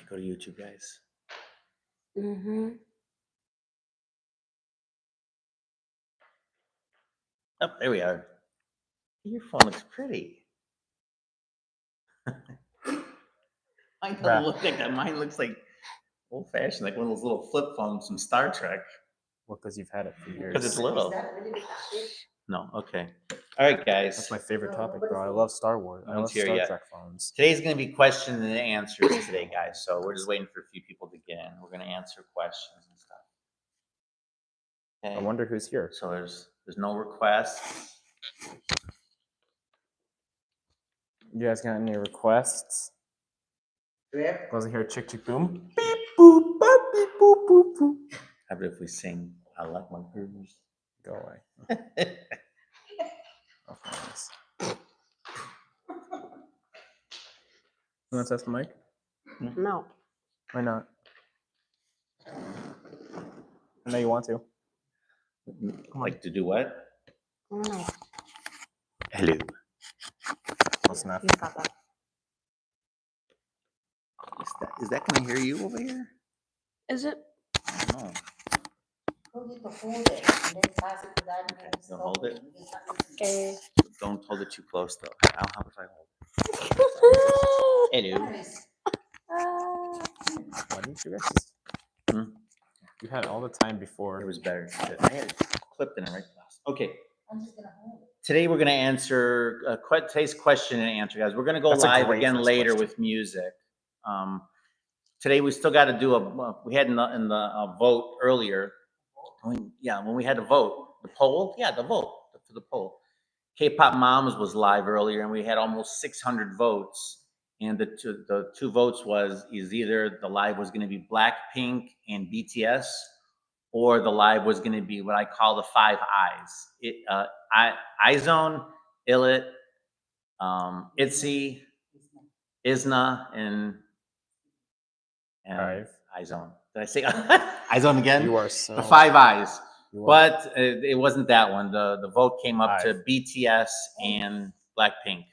Go to YouTube, guys. Mm-hmm. Oh, there we are. Your phone looks pretty. Mine doesn't look like that. Mine looks like old-fashioned, like one of those little flip phones from Star Trek. Well, because you've had it for years. Because it's little. No, okay. All right, guys. That's my favorite topic, bro. I love Star Wars. I love Star Trek phones. Today's going to be questions and answers today, guys. So we're just waiting for a few people to get in. We're going to answer questions and stuff. Okay. I wonder who's here. So there's no requests. You guys got any requests? Wasn't here chick chick boom? Beep boop boop beep boop boop boop. How about if we sing I Like My Girls? Go away. Oh, nice. You want to test the mic? No. Why not? I know you want to. Like to do what? No. Hello. Close enough. He's got that. Is that going to hear you over here? Is it? I don't know. Don't hold it and then pass it to that. Okay, don't hold it. Okay. Don't hold it too close, though. How if I hold it? Hello. Why didn't you guys just... You had all the time before. It was better. I had it clipped in it right last. Okay. I'm just gonna hold it. Today we're going to answer today's question and answer, guys. We're going to go That's a live great again first later question. with music. Today we still got to do we had in the vote earlier. When we had to vote, the poll, the vote for the poll. K-pop Moms was live earlier, and we had almost 600 votes. And the two votes is either the live was going to be Blackpink and BTS, or the live was going to be what I call the Five Eyes. IZone, Illit, ITZY, ISNA, and IZone. Did I say IZone again? You are so... The Five Eyes. But it wasn't that one. The vote came up to BTS and Blackpink.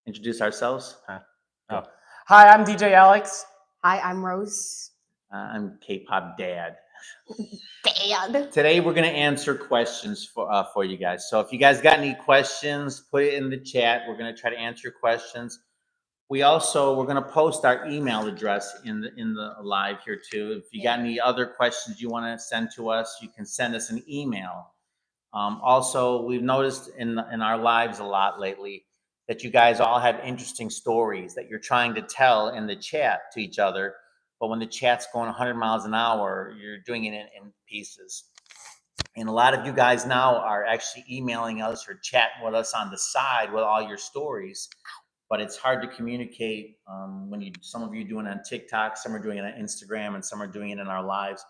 Introduce ourselves. Oh. Hi, I'm DJ Alex. Hi, I'm Rose. I'm K-pop Dad. Dad. Today we're going to answer questions for you guys. So if you guys got any questions, put it in the chat. We're going to try to answer your questions. We're going to post our email address in the live here too. If you got any other questions you want to send to us, you can send us an email. Also, we've noticed in our lives a lot lately that you guys all have interesting stories that you're trying to tell in the chat to each other. But when the chat's going 100 miles an hour, you're doing it in pieces. And a lot of you guys now are actually emailing us or chatting with us on the side with all your stories. But it's hard to communicate when some of you doing it on TikTok, some are doing it on Instagram, and some are doing it in our lives.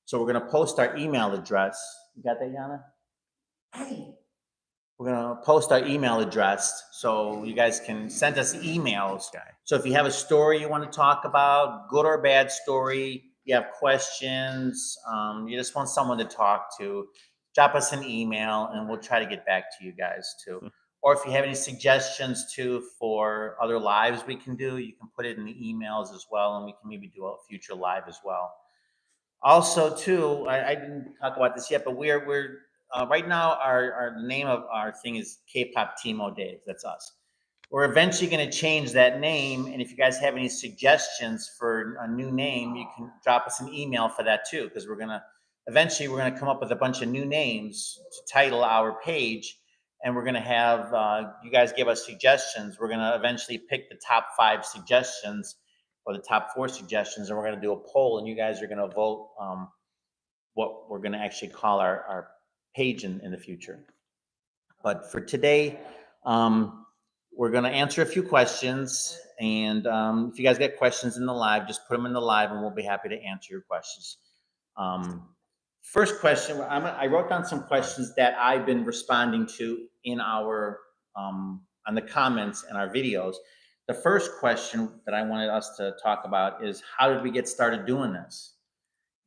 So we're going to post our email address. You got that, Yana? Hey. We're going to post our email address so you guys can send us emails. So if you have a story you want to talk about, good or bad story, you have questions, you just want someone to talk to, drop us an email and we'll try to get back to you guys too. Or if you have any suggestions too for other lives we can do, you can put it in the emails as well, and we can maybe do a future live as well. Also too, I didn't talk about this yet, but we're right now our name of our thing is Kpopteamodeh. That's us. We're eventually going to change that name, and if you guys have any suggestions for a new name, you can drop us an email for that too, because eventually we're gonna come up with a bunch of new names to title our page. And we're going to have you guys give us suggestions. We're going to eventually pick the top 5 suggestions or the top 4 suggestions, and we're going to do a poll, and you guys are going to vote what we're going to actually call our page in the future. But for today, we're going to answer a few questions, and if you guys get questions in the live, just put them in the live, and we'll be happy to answer your questions. First question, I wrote down some questions that I've been responding to in our on the comments in our videos. The first question that I wanted us to talk about is, how did we get started doing this?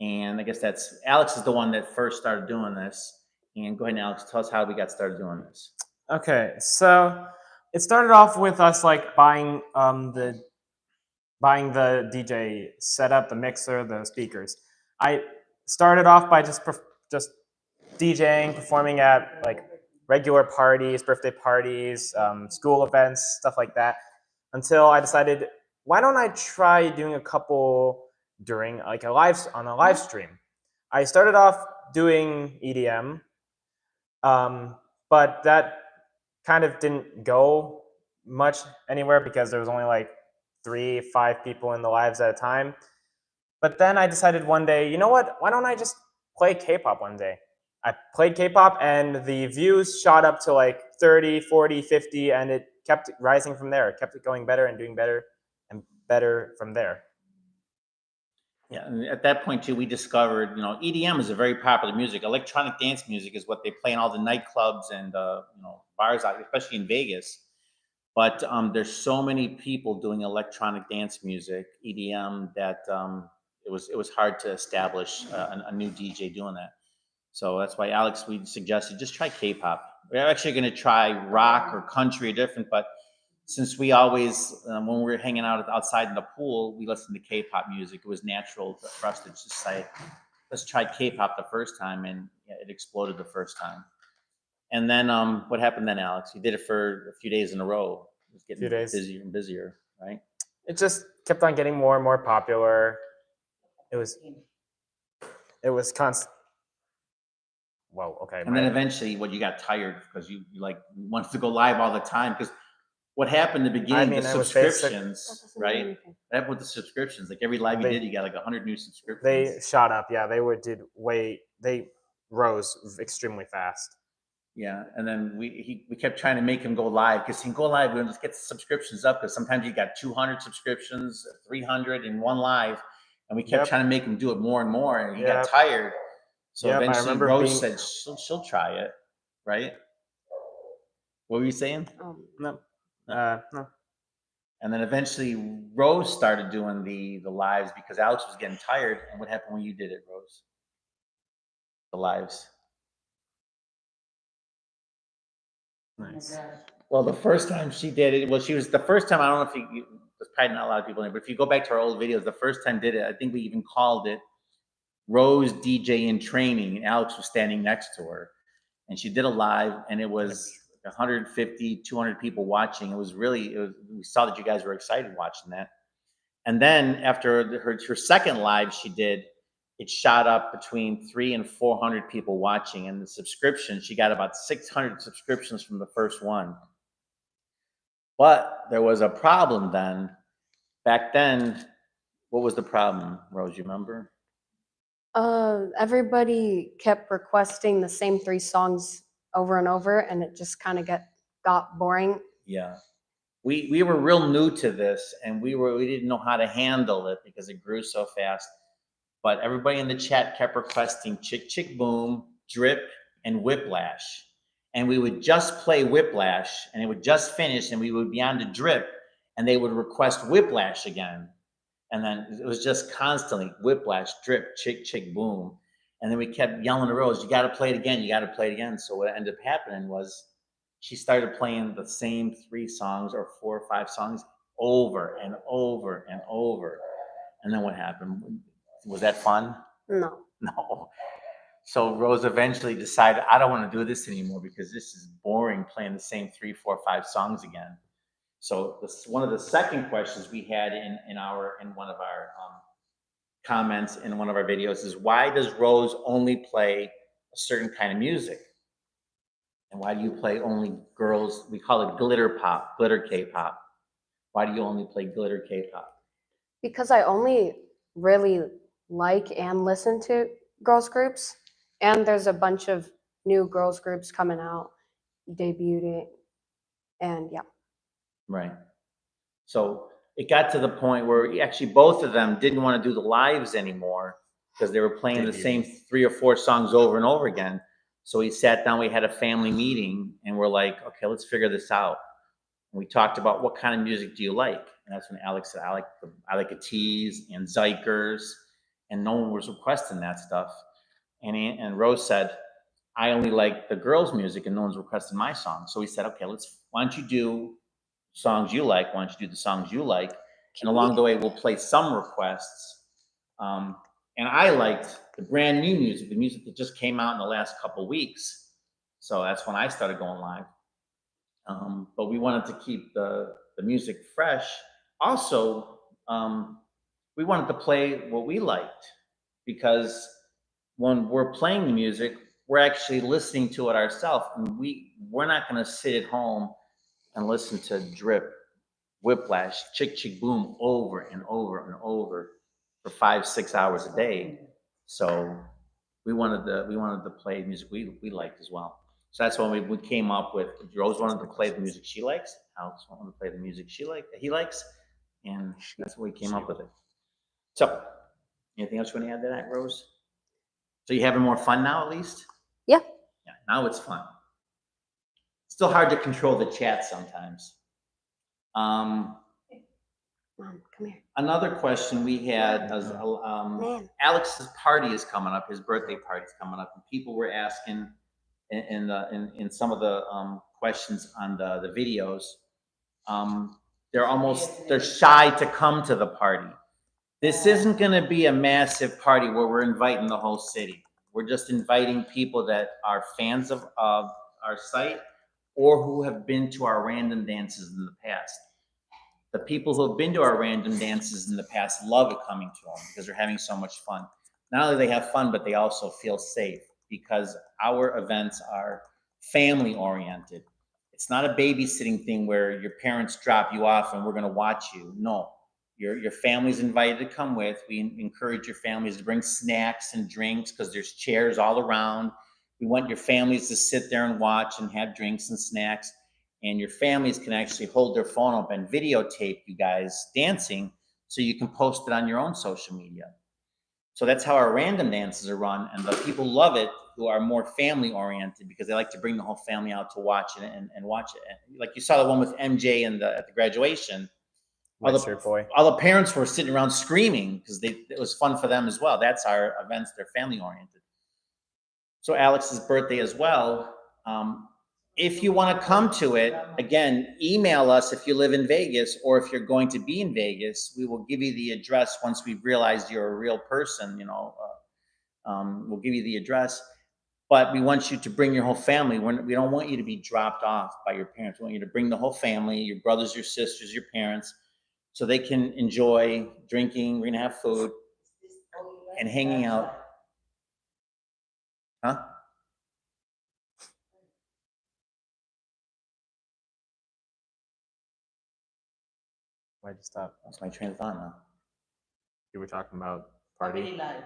And I guess that's Alex is the one that first started doing this. And go ahead, Alex, tell us how we got started doing this. Okay, so it started off with us like buying the DJ setup, the mixer, the speakers. I started off by just DJing, performing at like regular parties, birthday parties, school events, stuff like that, until I decided, why don't I try doing a couple during like on a live stream. I started off doing EDM, but that kind of didn't go much anywhere because there was only like 3-5 people in the lives at a time. But then I decided one day, you know what? Why don't I just play K-pop one day? I played K-pop and the views shot up to like 30, 40, 50, and it kept rising from there. It kept it going better and doing better and better from there. Yeah, and at that point too, we discovered, EDM is a very popular music. Electronic dance music is what they play in all the nightclubs and bars out, especially in Vegas. But there's so many people doing electronic dance music, EDM, that it was hard to establish a new DJ doing that. So that's why, Alex, we suggested just try K-pop. We're actually going to try rock or country or different, but since we always, when we were hanging out outside in the pool, we listened to K-pop music. It was natural for us to just say, let's try K-pop the first time, and yeah, it exploded the first time. And then what happened then, Alex? You did it for a few days in a row. It was getting busier and busier, right? It just kept on getting more and more popular. It was constant. Whoa, okay. And then eventually, you got tired because you wanted to go live all the time. Because what happened in the beginning, the subscriptions, right? What happened with the subscriptions? Like every live you did, you got like 100 new subscriptions. They shot up, yeah. They rose extremely fast. Yeah, and then we kept trying to make him go live because he can go live. We'll just get the subscriptions up because sometimes you got 200 subscriptions, 300 in one live, and we kept trying to make him do it more and more, and he got tired. So eventually, Rose said she'll try it, right? What were you saying? No. And then eventually, Rose started doing the lives because Alex was getting tired. And what happened when you did it, Rose? The lives. Nice. Well, the first time she did it, she was the first time. I don't know if there's probably not a lot of people in it, but if you go back to our old videos, the first time did it, I think we even called it Rose DJ in Training, and Alex was standing next to her, and she did a live, and it was 150, 200 people watching. We saw that you guys were excited watching that. And then after her second live she did, it shot up between 300 and 400 people watching, and the subscription, she got about 600 subscriptions from the first one. But there was a problem then. Back then, what was the problem, Rose? You remember? Everybody kept requesting the same 3 songs over and over, and it just kind of got boring. Yeah. We were real new to this, and we didn't know how to handle it because it grew so fast. But everybody in the chat kept requesting Chick Chick Boom, Drip, and Whiplash. And we would just play Whiplash, and it would just finish, and we would be on to Drip, and they would request Whiplash again. And then it was just constantly Whiplash, Drip, Chick Chick Boom. And then we kept yelling to Rose, you got to play it again, you got to play it again. So what ended up happening was she started playing the same 3 songs or 4 or 5 songs over and over and over. And then what happened? Was that fun? No. No. So Rose eventually decided, I don't want to do this anymore because this is boring playing the same 3, 4, 5 songs again. So one of the second questions we had in one of our comments in one of our videos is, why does Rose only play a certain kind of music? And why do you play only girls? We call it glitter pop, glitter K-pop. Why do you only play glitter K-pop? Because I only really like and listen to girls groups, and there's a bunch of new girls groups coming out, debuting, and yeah. Right. So it got to the point where actually both of them didn't want to do the lives anymore because they were playing the same 3 or 4 songs over and over again. So we sat down, we had a family meeting, and we're like, okay, let's figure this out. And we talked about, what kind of music do you like? And that's when Alex said, I like a tease and Zykers, and no one was requesting that stuff. And Rose said, I only like the girls' music, and no one's requesting my song. So we said, okay, why don't you do songs you like. Why don't you do the songs you like? And along the way, we'll play some requests. And I liked the brand new music, the music that just came out in the last couple weeks. So that's when I started going live. But we wanted to keep the music fresh. Also, we wanted to play what we liked, because when we're playing the music, we're actually listening to it ourselves, and we're not going to sit at home and listen to Drip, Whiplash, Chick Chick Boom over and over and over for 5-6 hours a day. So we wanted to play music we liked as well. So that's when we came up with, Rose wanted to play the music she likes, Alex wanted to play the music he likes, and that's what we came up with it. So, anything else you want to add to that, Rose? So you having more fun now, at least? Yeah. Yeah, now it's fun. Still hard to control the chat sometimes. Mom, come here. Another question we had was, Man. Alex's party is coming up. His birthday party is coming up, and people were asking in some of the questions on the videos. They're shy to come to the party. This isn't going to be a massive party where we're inviting the whole city. We're just inviting people that are fans of our site or who have been to our random dances in the past. The people who have been to our random dances in the past love it coming to them because they're having so much fun. Not only do they have fun, but they also feel safe because our events are family oriented. It's not a babysitting thing where your parents drop you off and we're going to watch you. No, your family's invited to come with. We encourage your families to bring snacks and drinks because there's chairs all around. We want your families to sit there and watch and have drinks and snacks. And your families can actually hold their phone up and videotape you guys dancing so you can post it on your own social media. So that's how our random dances are run, and the people love it who are more family oriented because they like to bring the whole family out to watch it and watch it. Like you saw the one with MJ at the graduation. All the parents were sitting around screaming because it was fun for them as well. That's our events; they're family oriented. So Alex's birthday as well. If you want to come to it, again, email us if you live in Vegas or if you're going to be in Vegas. We will give you the address once we've realized you're a real person. We'll give you the address, but we want you to bring your whole family. We don't want you to be dropped off by your parents. We want you to bring the whole family, your brothers, your sisters, your parents, so they can enjoy drinking. We're gonna have food and hanging out. Huh? Why'd you stop? That's my train of thought now. You were talking about Family party. life.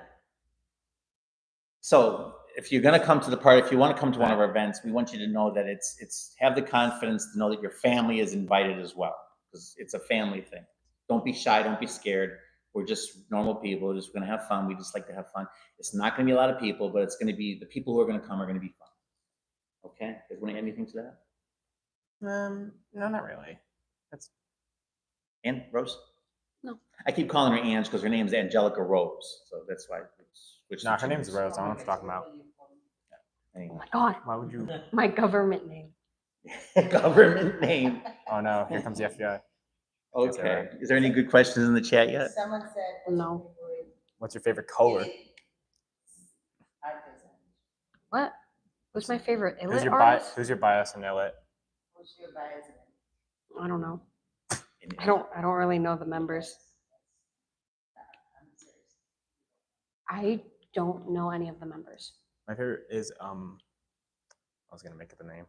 So if you're going to come to the party, if you want to come to one of our events, we want you to know that it's have the confidence to know that your family is invited as well, because it's a family thing. Don't be shy. Don't be scared. We're just normal people. We're just going to have fun. We just like to have fun. It's not going to be a lot of people, but it's going to be the people who are going to come are going to be fun. Okay. Does anyone add anything to that? No, not really. That's Ann, Rose? No. I keep calling her Ann because her name is Angelica Rose, so that's why. no, her name's Rose. I don't know what you're talking about. Oh Anyway. my God. Why would you? My government name. Government name. Oh no, here comes the FBI. Okay. Is there any good questions in the chat yet? Someone said. No. What's your favorite color? What? Who's my favorite Who's Illit your artist? who's your bias in Illit? Who's your bias? I don't know. I don't really know the members. I don't know any of the members. My favorite is I was gonna make up a name.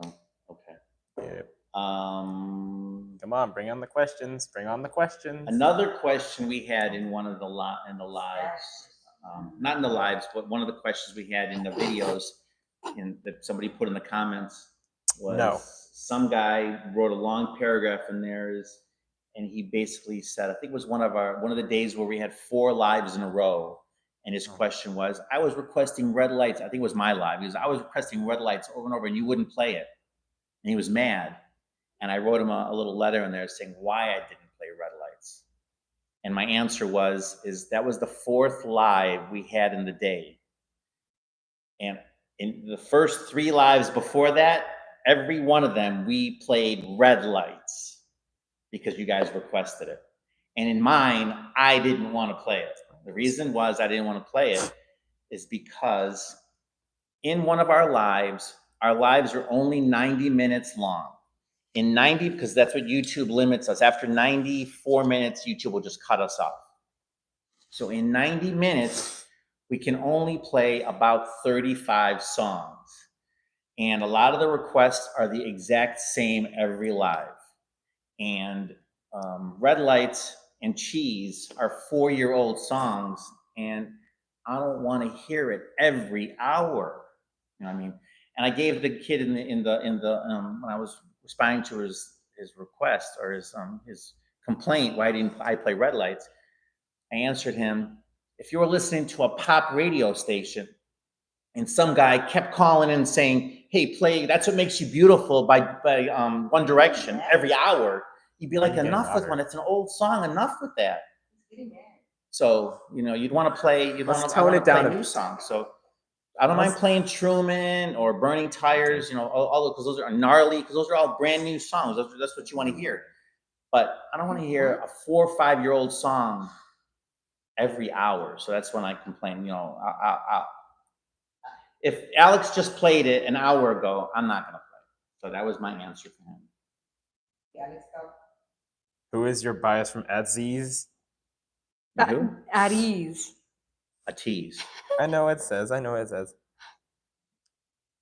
No. Okay. Yeah. Come on, bring on the questions. Bring on the questions. Another question we had in one of the lives, not in the lives, but one of the questions we had in the videos, that somebody put in the comments was some guy wrote a long paragraph in there and he basically said, I think it was one of the days where we had 4 lives in a row. And his question was, I was requesting red lights. I think it was my live. I was requesting red lights over and over and you wouldn't play it. And he was mad. And I wrote him a little letter in there saying why I didn't play red lights. And my answer is that was the 4th live we had in the day. And in the first 3 lives before that, every one of them, we played Red Lights because you guys requested it. And in mine, I didn't want to play it. The reason was I didn't want to play it is because in one of our lives are only 90 minutes long. In 90, because that's what YouTube limits us. After 94 minutes, YouTube will just cut us off. So in 90 minutes, we can only play about 35 songs. And a lot of the requests are the exact same every live. And Red Lights and Cheese are 4-year-old songs, and I don't want to hear it every hour. You know what I mean? And I gave the kid in the when I was responding to his request or his complaint, why didn't I play Red Lights? I answered him, if you were listening to a pop radio station and some guy kept calling in saying, hey, play That's What Makes You Beautiful by One Direction every hour, you'd be like, You're getting enough with louder. one. It's an old song. Enough with that. It's getting mad. So, you'd want to play, Let's tone it down play a new bit. songs. So I don't mind playing Truman or Burning Tires, all because those are gnarly, because those are all brand new songs. That's what you want to hear. But I don't want to hear a 4 or 5-year-old song every hour. So that's when I complain, if Alex just played it an hour ago, I'm not going to play. So that was my answer for him. Yeah, let's go. Who is your bias from Aziz? Who? At ease. A tease. I know it says.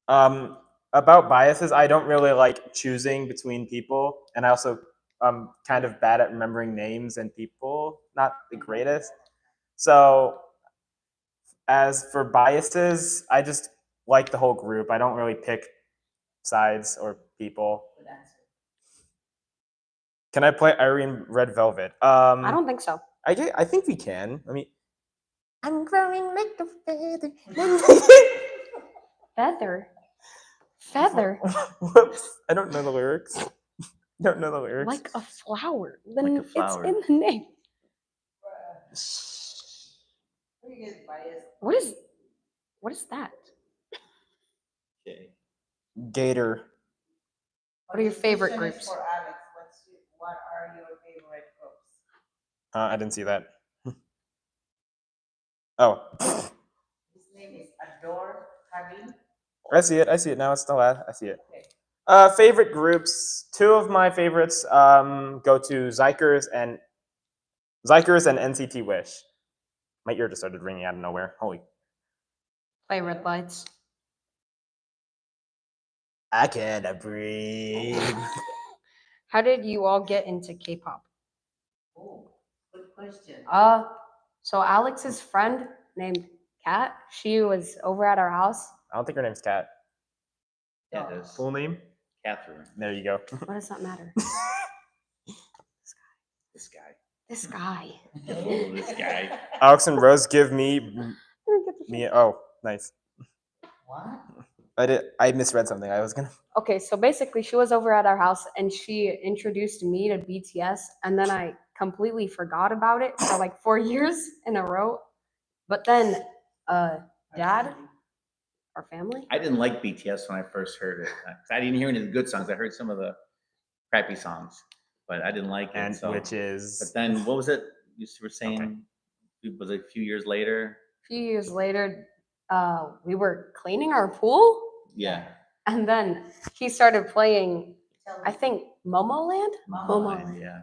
About biases, I don't really like choosing between people, and I also kind of bad at remembering names and people. Not the greatest. So as for biases, I just like the whole group. I don't really pick sides or people. Good answer. Can I play Irene Red Velvet? I don't think so. I think we can. I mean, I'm growing like a feather. Feather. Feather. Whoops! I don't know the lyrics. Don't know the lyrics. Like a flower. Like a Then flower. it's in the name. Who you guys biased? What is that? Okay. Gator. What are your favorite Question is groups? For Alex, what are your favorite groups? I didn't see that. Oh, His name is Adore Karim. I see it. I see it now. It's still I see it. Okay. Favorite groups. 2 of my favorites go to Zikers and NCT Wish. My ear just started ringing out of nowhere. Holy! Play Red Lights. I can't breathe. How did you all get into K-pop? Oh, good question. So Alex's friend named Kat, she was over at our house. I don't think her name's Kat. Yeah, it is. Full name? Catherine. There you go. What does that matter? This guy. This guy. Oh, this guy. Alex and Rose give me. Oh, nice. What? I misread something. I was gonna. Okay, so basically she was over at our house and she introduced me to BTS, and then I completely forgot about it for like 4 years in a row. But then Dad, our family, I didn't like BTS when I first heard it. I didn't hear any of the good songs. I heard some of the crappy songs, but I didn't like it. And so. which is. But then what was it you were saying? Was it a few years later? a few years later, we were cleaning our pool, Yeah. and then he started playing, Tell I me. think, Momoland? Momoland, yeah.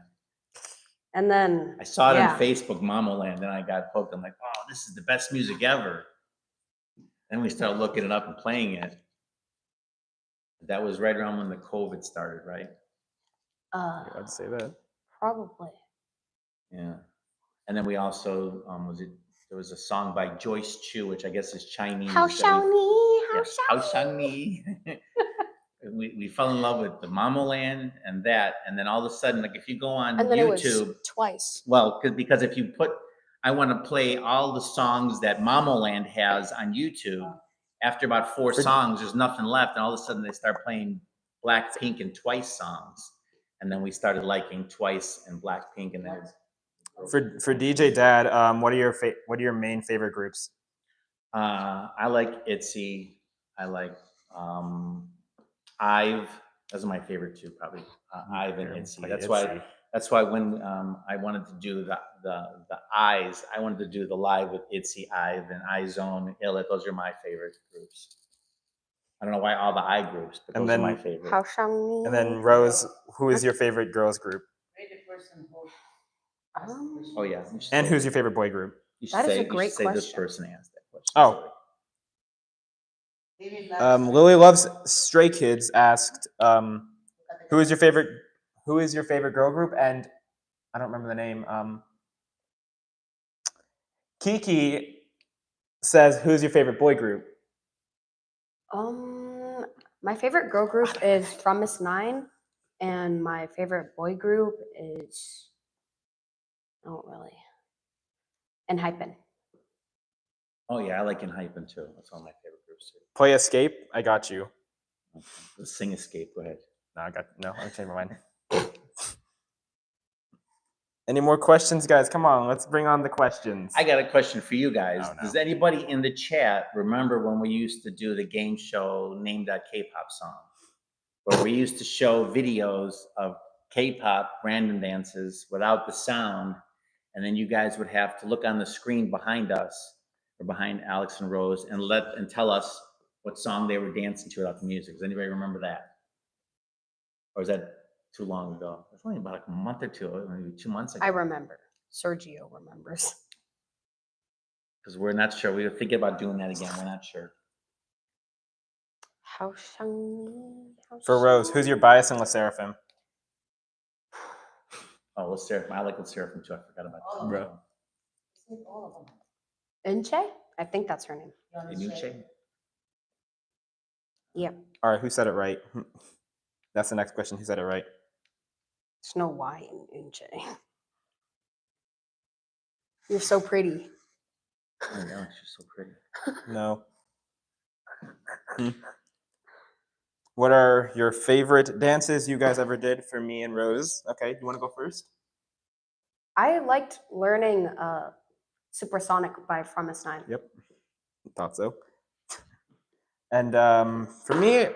And then I saw it yeah. on Facebook, Momoland, and I got hooked. I'm like, oh, this is the best music ever. Then we started looking it up and playing it. That was right around when the COVID started, right? I'd say that. Probably. Yeah. And then we also there was a song by Joyce Chu, which I guess is Chinese. How that shall we- we? yeah, How shall we? we fell in love with the Momoland and that, and then all of a sudden, like if you go on And then YouTube, it was twice. well, because if you put, I want to play all the songs that Momoland has on YouTube. After about 4 songs, there's nothing left, and all of a sudden they start playing Blackpink and Twice songs, and then we started liking Twice and Blackpink, and then For DJ Dad, what are your main favorite groups? I like ITZY. I like Ive. Those are my favorite two, probably. Ive and Yeah, Itzy. play That's Itzy. why. That's why when I wanted to do the eyes, I wanted to do the live with Itzy, Ive, and iZone, Illit. Those are my favorite groups. I don't know why all the I groups, but And those are my then- favorite. How Shang And then Rose, who is your favorite girls group? Read the person who. Oh yeah. you should And say- who's your favorite boy group? You should That is say, a you should great say this question. person asked that question. Oh. Sorry. Lily Loves Stray Kids asked, who is your favorite girl group? And I don't remember the name. Kiki says, who's your favorite boy group? My favorite girl group is From Miss Nine, and my favorite boy group is I don't really. And Hypen. Oh yeah, I like Hypen too. That's one of my favorite groups too. Play Escape. I got you. Okay. Let's sing Escape. Go ahead. No. I changed my mind. Any more questions, guys? Come on, let's bring on the questions. I got a question for you guys. Oh, no. Does anybody in the chat remember when we used to do the game show Name That K-pop Song? Where we used to show videos of K-pop random dances without the sound, and then you guys would have to look on the screen behind us or behind Alex and Rose and tell us what song they were dancing to without the music. Does anybody remember that? Or is that too long ago? It's only about like a month or two, maybe 2 months ago. I remember. Sergio remembers. Because we're not sure. We were thinking about doing that again. We're not sure. How Shang. For Rose, who's your bias in La Seraphim? Oh, let's Seraphim. I like the Seraphim too. I forgot about that. Bro. All of them. Inche? I think that's her name. You understand? Inuche? Yep. All right, who said it right? That's the next question. Who said it right? There's no Y in Inche. You're so pretty. Oh, no, she's so pretty. No. What are your favorite dances you guys ever did for me and Rose? Okay, you want to go first? I liked learning Supersonic by From Miss Nine. Yep, thought so. And for me,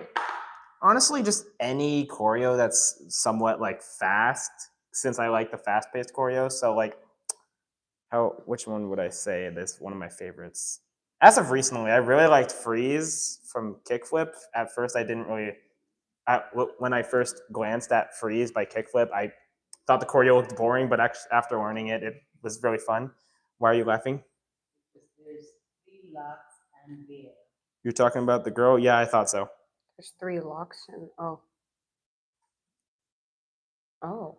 honestly, just any choreo that's somewhat like fast, since I like the fast-paced choreo. So like, which one would I say is one of my favorites? As of recently, I really liked Freeze from Kickflip. At first, I didn't really. When I first glanced at Freeze by Kickflip, I thought the choreo looked boring, but actually, after learning it, it was really fun. Why are you laughing? Because there's 3 locks and bear. You're talking about the girl? Yeah, I thought so. There's 3 locks and oh. Oh.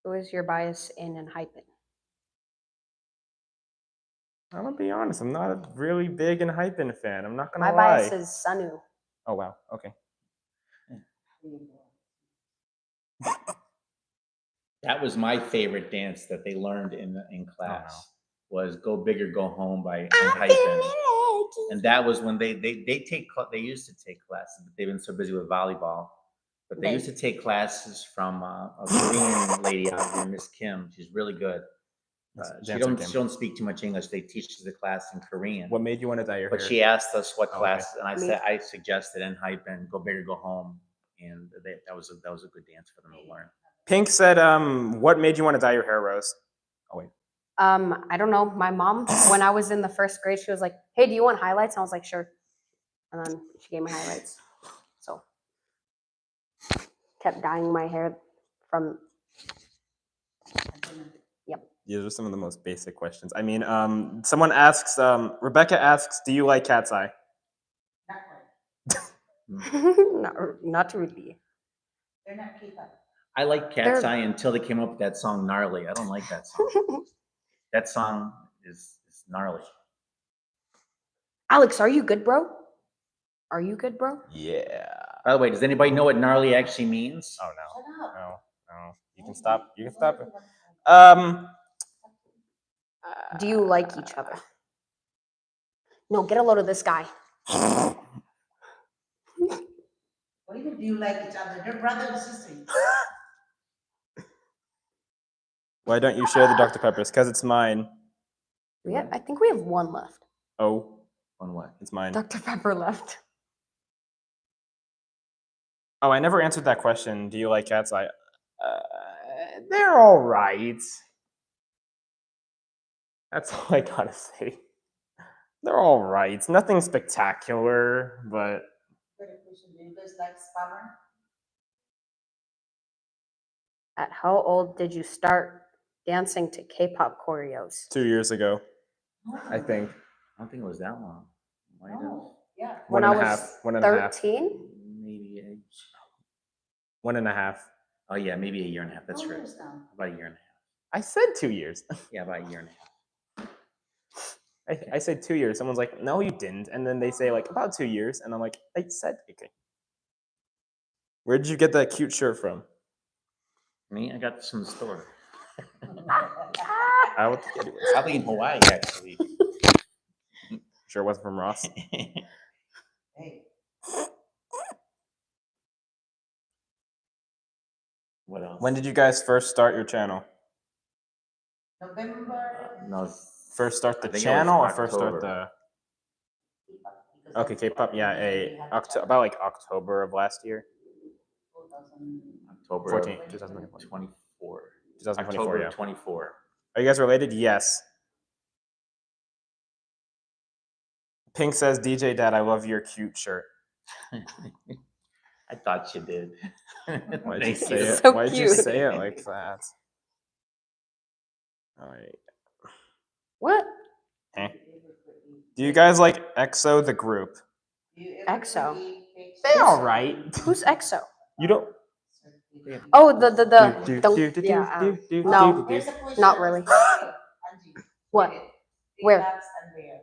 Who is your bias in and Hypen? I'm gonna be honest. I'm not a really big and Hypen fan. I'm not gonna My lie. bias is Sunu. Oh wow. Okay. That was my favorite dance that they learned in class. Was "Go Big or Go Home" by Hypen. And that was when they used to take classes, but they've been so busy with volleyball. But they used to take classes from a Korean lady out here, Miss Kim. She's really good. She don't speak too much English. They teach the class in Korean. What made you want to dye your But hair? she asked us what Oh, class, okay. and I suggested Hypen, Go Big or Go Home, and that was a good dance for them to learn. Pink said, "What made you want to dye your hair, Rose?" Oh wait. I don't know. My mom, when I was in the 1st grade, she was like, "Hey, do you want highlights?" And I was like, "Sure." And then she gave me highlights. So kept dyeing my hair from. These are some of the most basic questions. I mean, someone asks, Rebecca asks, "Do you like Cat's Eye?" Not quite. not really. They're not K-pop. I like Cat's They're- Eye until they came up with that song "Gnarly." I don't like that song. That song is gnarly. Alex, are you good, bro? Are you good, bro? Yeah. By the way, does anybody know what gnarly actually means? Oh Shut no. up. No. You can stop. You can stop. Do you like each other? No, get a load of this guy. What even do you like each other? They're brother and sister. Why don't you share the Dr. Peppers? Because it's mine. I think we have 1 left. Oh. On what? It's mine. Dr. Pepper left. Oh, I never answered that question. Do you like cats? They're all right. That's all I gotta say. They're all right. Nothing spectacular, but Good question. Do you guys like spammer? At how old did you start dancing to K-pop choreos? 2 years ago, I think. I don't think it was that long. Might have. No. Yeah. When One I and a was half. 1.5. 13? Maybe. 1.5. Oh yeah, maybe a year and a half. That's How right. years now? About a year and a half. I said 2 years. Yeah, about a year and a half. I said 2 years. Someone's like, no, you didn't. And then they say like about 2 years. And I'm like, I said, okay. Where did you get that cute shirt from? Me, I got this from the store. I would think it was. Probably in Hawaii, actually. Sure it wasn't from Ross. Hey, What else? When did you guys first start your channel? November. No, First start the I think it was channel or first start October. the... Okay, K-pop, yeah, about like October of last year. October 14, of 2024. 24. 2024, October yeah. of 24. Are you guys related? Yes. Pink says, DJ Dad, I love your cute shirt. I thought you did. Why'd you Thank say you. it? So Why'd you cute. say it like that? All right. What? Eh. Do you guys like EXO the group? EXO? They all right. Who's EXO? You don't. Oh, yeah. No, Here's a question. not really. Angie, What? read it. Where? Relapse and where?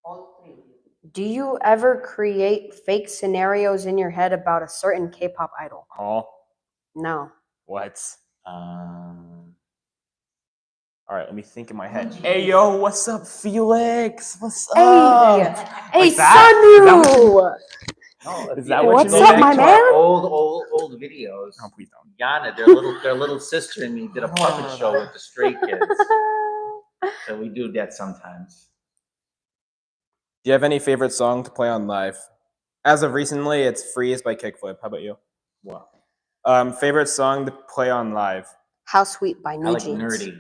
All three of you. Do you ever create fake scenarios in your head about a certain K-pop idol? All. No. What? Um, All right, let me think in my head. Angie. Hey, yo, what's up, Felix? What's Hey, up? hey, Like that? Sanu! no, Is if that you what you go mean? back My to man? our old videos. Oh, please don't. Yana, their little sister and me did a puppet show with the Stray Kids. So we do that sometimes. Do you have any favorite song to play on live? As of recently, it's Freeze by Kickflip. How about you? What? Favorite song to play on live? How Sweet by I New like Jeans. Nerdy.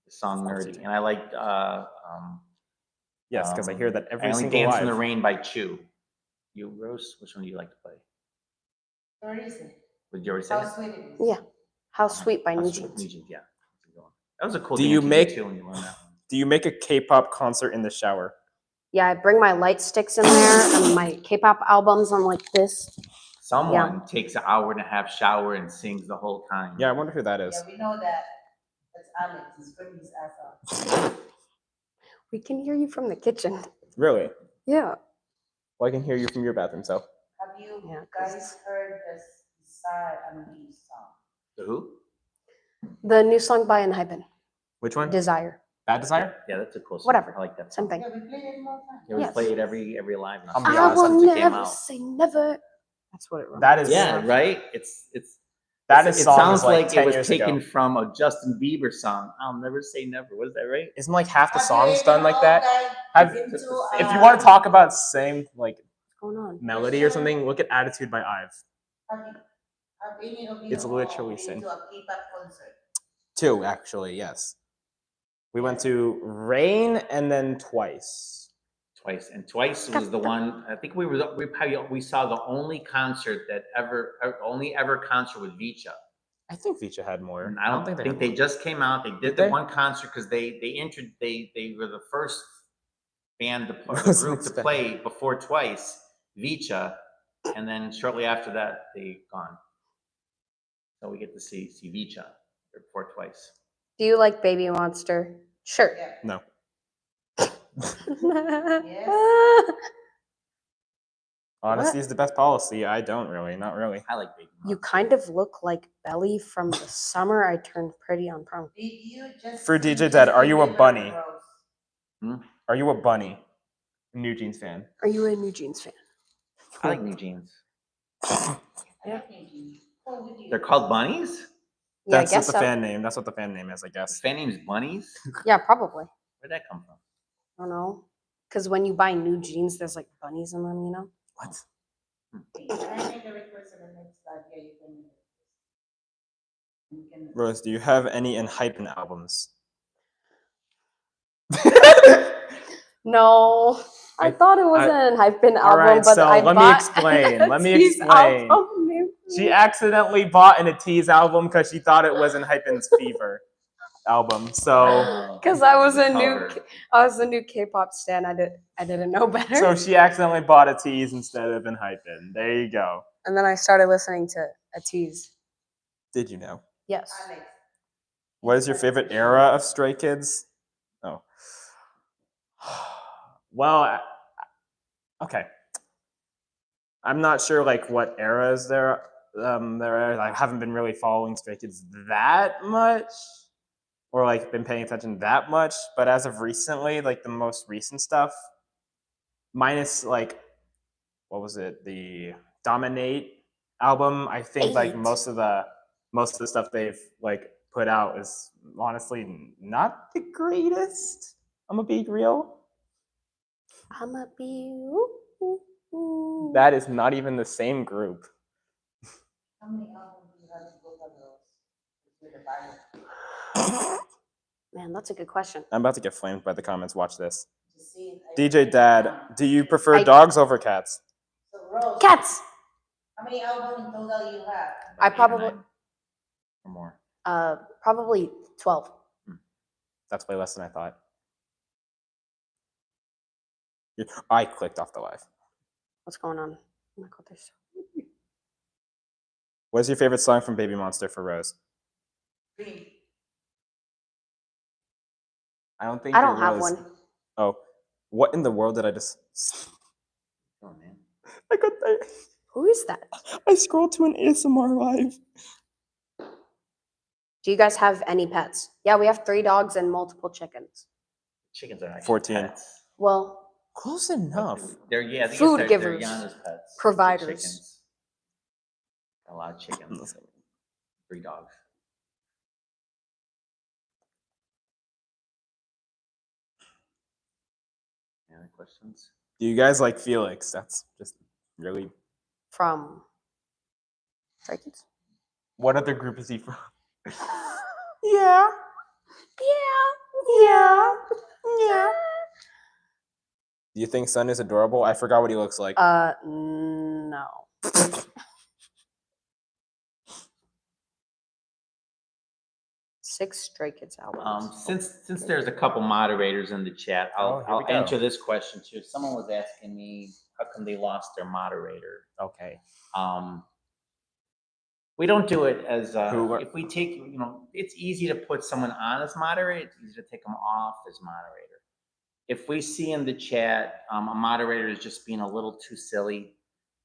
The song Of course Nerdy. you do. And I like Yes, because I hear that I every only single Dance live. in the Rain by Chew. You, Rose, which one do you like to play? Where is it? Would you already say How that? sweet it is. Yeah. How Sweet by How New Sweet- Jeans. New Jeans, yeah. That was a cool Do dance you did make- too when you learned that one. Do you make a K-pop concert in the shower? Yeah, I bring my light sticks in there and my K-pop albums. I'm like this. Someone takes an hour and a half shower and sings the whole time. Yeah, I wonder who that is. Yeah, we know that. That's Alex. He's screaming his ass off. We can hear you from the kitchen. Really? Yeah. Well, I can hear you from your bathroom, so. Have you Yeah, 'cause- guys heard the song? The who? The new song by Enhypen, Which one? Desire. Bad Desire? Yeah, that's a cool song. Whatever. I like that Same song. thing. Yeah, we played it more time. Yeah, we Yes. play it every live now. I'm gonna be I honest, will since it came never out. say never. That's what it reminds That is- me Yeah, of. right? It's That it song sounds is like like 10 it was years taken ago. from a Justin Bieber song. I'll never say never. Was that right? Isn't like half the Have songs you done like all that? guys Have- been Just to, the same- If you want to talk about same like What's going on? melody or something, look at Attitude by Ive. Have any of you It's literally been same. to a K-pop concert? 2, actually, yes. We went to Rain and then Twice. Twice, and Twice was the one. I think we saw the only concert that only ever concert with Vicha. I think Vicha had more. And I don't think had they more. just came out. They did Did the they? one concert because they were the first band to play, the Wasn't group to expecting. play before Twice, Vicha, and then shortly after that they gone. So we get to see Vicha before Twice. Do you like Baby Monster? Sure. Yeah. No. Honesty is the best policy. I don't really. Not really. I like Baby You Monster. kind of look like Belly from the summer I turned pretty on prom. Did you just For see DJ Dead, are you a Justin Bieber bunny? Rose? Are you a bunny? New Jeans fan. Are you a New Jeans fan? I like New Jeans. I like Nikki. Who would you? They're called bunnies. Yeah, That's I what guess the so. fan name. That's what the fan name is, I The guess. fan name's Bunnies. Yeah, probably. Where'd that come from? I don't know. Because when you buy new jeans, there's like bunnies in them, you know? What? Okay, can I make a request for the next live? Yeah, you can. You can. Rose, do you have any Enhypen albums? No, I thought it was an Hypen album, All right, but so I let me bought explain. a Let me Tease explain. album named for She me. accidentally bought an Atiz album because she thought it was Enhypen's Fever album. So, Because I was The a new, cover. I was a new K-pop stan. I didn't know better. so she accidentally bought Atiz instead of Enhypen. There you go. And then I started listening to a Tease. Did you know? Yes. Alex. What is your favorite era of Stray Kids? Oh. Well, okay. I'm not sure like what eras there are. I haven't been really following Stray Kids that much, or like been paying attention that much. But as of recently, like the most recent stuff, minus like what was it, the Dominate album? I think like Eight. most of the stuff they've like put out is honestly not the greatest. I'm gonna be real. I'ma be. Ooh, ooh, ooh. That is not even the same group. How many albums do you have to go for those? With the Bible? Man, that's a good question. I'm about to get flamed by the comments. Watch this. To see it, DJ Dad, do you prefer I- dogs over cats? So Rose, Cats. how many albums in total you have? I Like 8 or probably- 9 or more. Probably 12. That's way less than I thought. I clicked off the live. What's going on? Oh my God, there's so. What is your favorite song from Baby Monster for Rose? Dream. I don't think I your don't have Rose- one. Oh, what in the world did I just? Oh, man. I got that. Who is that? I scrolled to an ASMR live. Do you guys have any pets? Yeah, we have 3 dogs and multiple chickens. Chickens are actually 14. pets. Well, Close enough. They're I think Food they're givers. Yana's pets. Providers. Chickens. A lot of chickens. 3 dogs. Any other questions? Do you guys like Felix? That's just really. from Stray Kids. What other group is he from? Yeah. Yeah. Do you think Sun is adorable? I forgot what he looks like. No. Six Stray Kids albums. Since there's a couple moderators in the chat, Oh, here we I'll go. answer this question too. Someone was asking me how come they lost their moderator. Okay. We don't do it as Who- if we take, it's easy to put someone on as moderator. It's easy to take them off as moderator. If we see in the chat a moderator is just being a little too silly,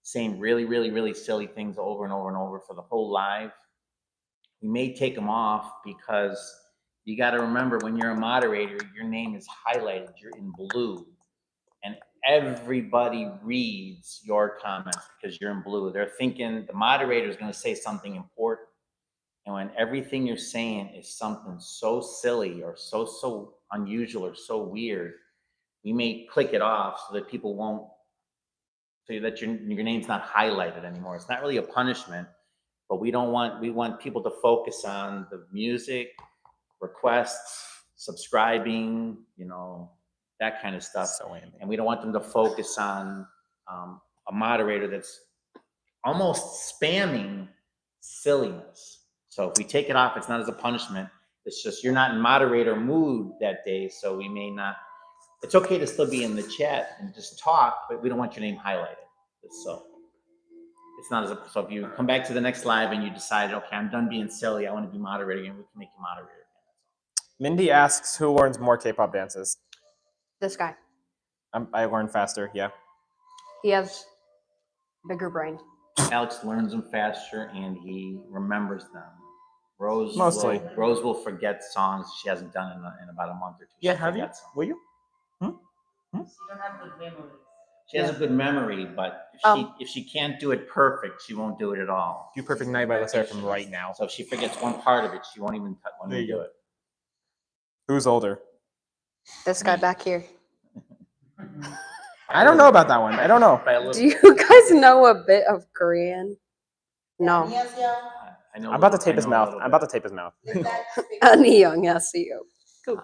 saying really, really, really silly things over and over and over for the whole live, we may take them off because you got to remember when you're a moderator, your name is highlighted, you're in blue, and everybody reads your comments because you're in blue. They're thinking the moderator is going to say something important. And when everything you're saying is something so silly or so unusual or so weird, we may click it off so that people won't, so that your name's not highlighted anymore. It's not really a punishment, but we want people to focus on the music, requests, subscribing, that kind of stuff. So anime. And we don't want them to focus on a moderator that's almost spamming silliness. So if we take it off, it's not as a punishment. It's just you're not in moderator mood that day, so we may not. It's okay to still be in the chat and just talk, but we don't want your name highlighted. So it's not as a. So if you come back to the next live and you decide, okay, I'm done being silly, I want to be moderating, we can make you moderator. Mindy asks who learns more K-pop dances. This guy. I learn faster. Yeah. He has bigger brain. Alex learns them faster and he remembers them. Rose Mostly. will forget songs she hasn't done in about a month or two. Yeah. She Have you? forgets them. Will you? You don't have good memories. She has a good memory, but if she can't do it perfect, she won't do it at all. Do Perfect Night by Let's from right now. So if she forgets one part of it, she won't even There you do go. it. Who's older? This guy Me. back here. I don't know about that one. I don't know. By a little Do you bit. guys know a bit of Korean? No. I know. I'm about to I tape his know a mouth. little I'm about bit. to tape his mouth. 안녕하세요.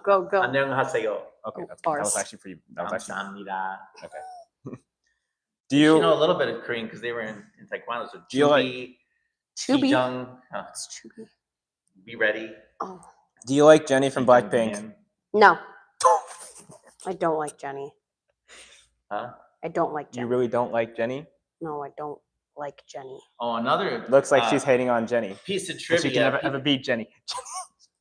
Go. 안녕하세요. Okay, Oh, that's good. That was bars. actually for you. That was actually 감사합니다. okay. Do You you know a little bit of Korean because they were in Taekwondo. So Do you like- Chubi. Jung, It's Chubi. be ready. Oh. do you like Jenny from Jung Blackpink? Bin. No. I don't like Jenny. Huh? I don't like Jenny. You really don't like Jenny? No, I don't like Jenny. Oh, another Looks like she's hating on Jenny. piece of And trivia. she can never ever beat Jenny.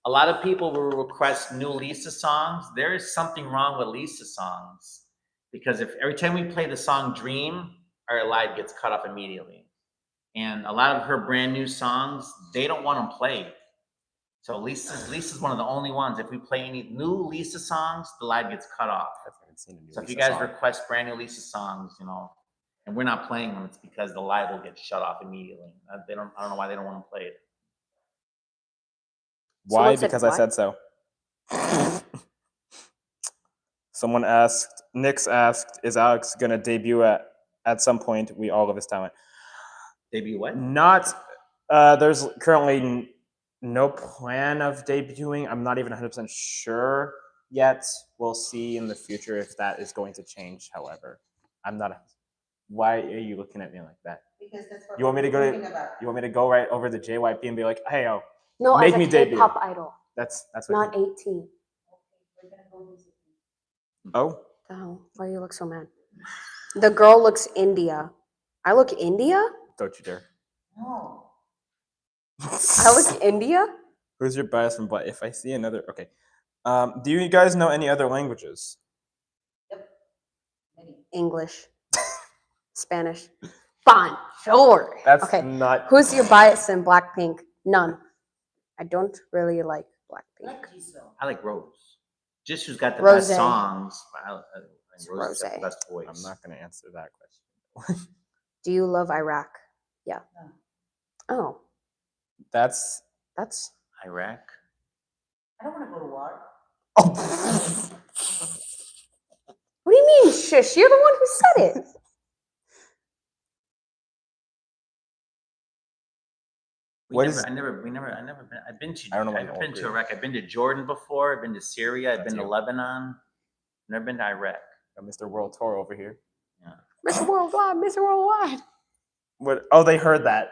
A lot of people will request new Lisa songs. There is something wrong with Lisa songs because if every time we play the song Dream, our live gets cut off immediately. And a lot of her brand new songs, they don't want them played. So Lisa's one of the only ones. If we play any new Lisa songs, the live gets cut off. I haven't seen a new So if you Lisa guys song. request brand new Lisa songs, you know, and we're not playing them, it's because the live will get shut off immediately. I don't know why they don't want them played. Why? Someone said Because why? I said so. Someone asked, Nix asked, is Alex gonna debut at some point? We all love his talent. Debut what? Not, there's currently no plan of debuting. I'm not even 100% sure yet. We'll see in the future if that is going to change, however. I'm not, why are you looking at me like that? Because that's what You want me to go we're thinking about. You want me to go right over to JYP and be like, hey, yo, No, Make as me a debut. K-pop idol, that's what not you, 18. Okay, we're gonna go visit you. oh, The hell? Why you look so mad? The girl looks India. I look India? don't you dare. No. I look India? Who's your bias from Black? If I see another, okay. Do you guys know any other languages? Yep. Many. English. Spanish. Bonjour. That's Okay. not. Who's your bias in Blackpink? None. I don't really like Blackpink. Like Jisoo. I like Rose. Just who's got the Rose. best songs. I It's think Rose has got Rose. the best voice. I'm not going to answer that question. Do you love Iraq? Yeah. No. Oh, That's. Iraq. I don't want to go to war. Oh. what do you mean, shush? You're the one who said it. What is- I never been. I've been to. I don't know what I've an been old to group. Iraq. I've been to Jordan before. I've been to Syria. I've That's been to you. Lebanon. Never been to Iraq. Mr. World Tour over here. Mr. Worldwide, Mr. Worldwide. What? Oh, they heard that.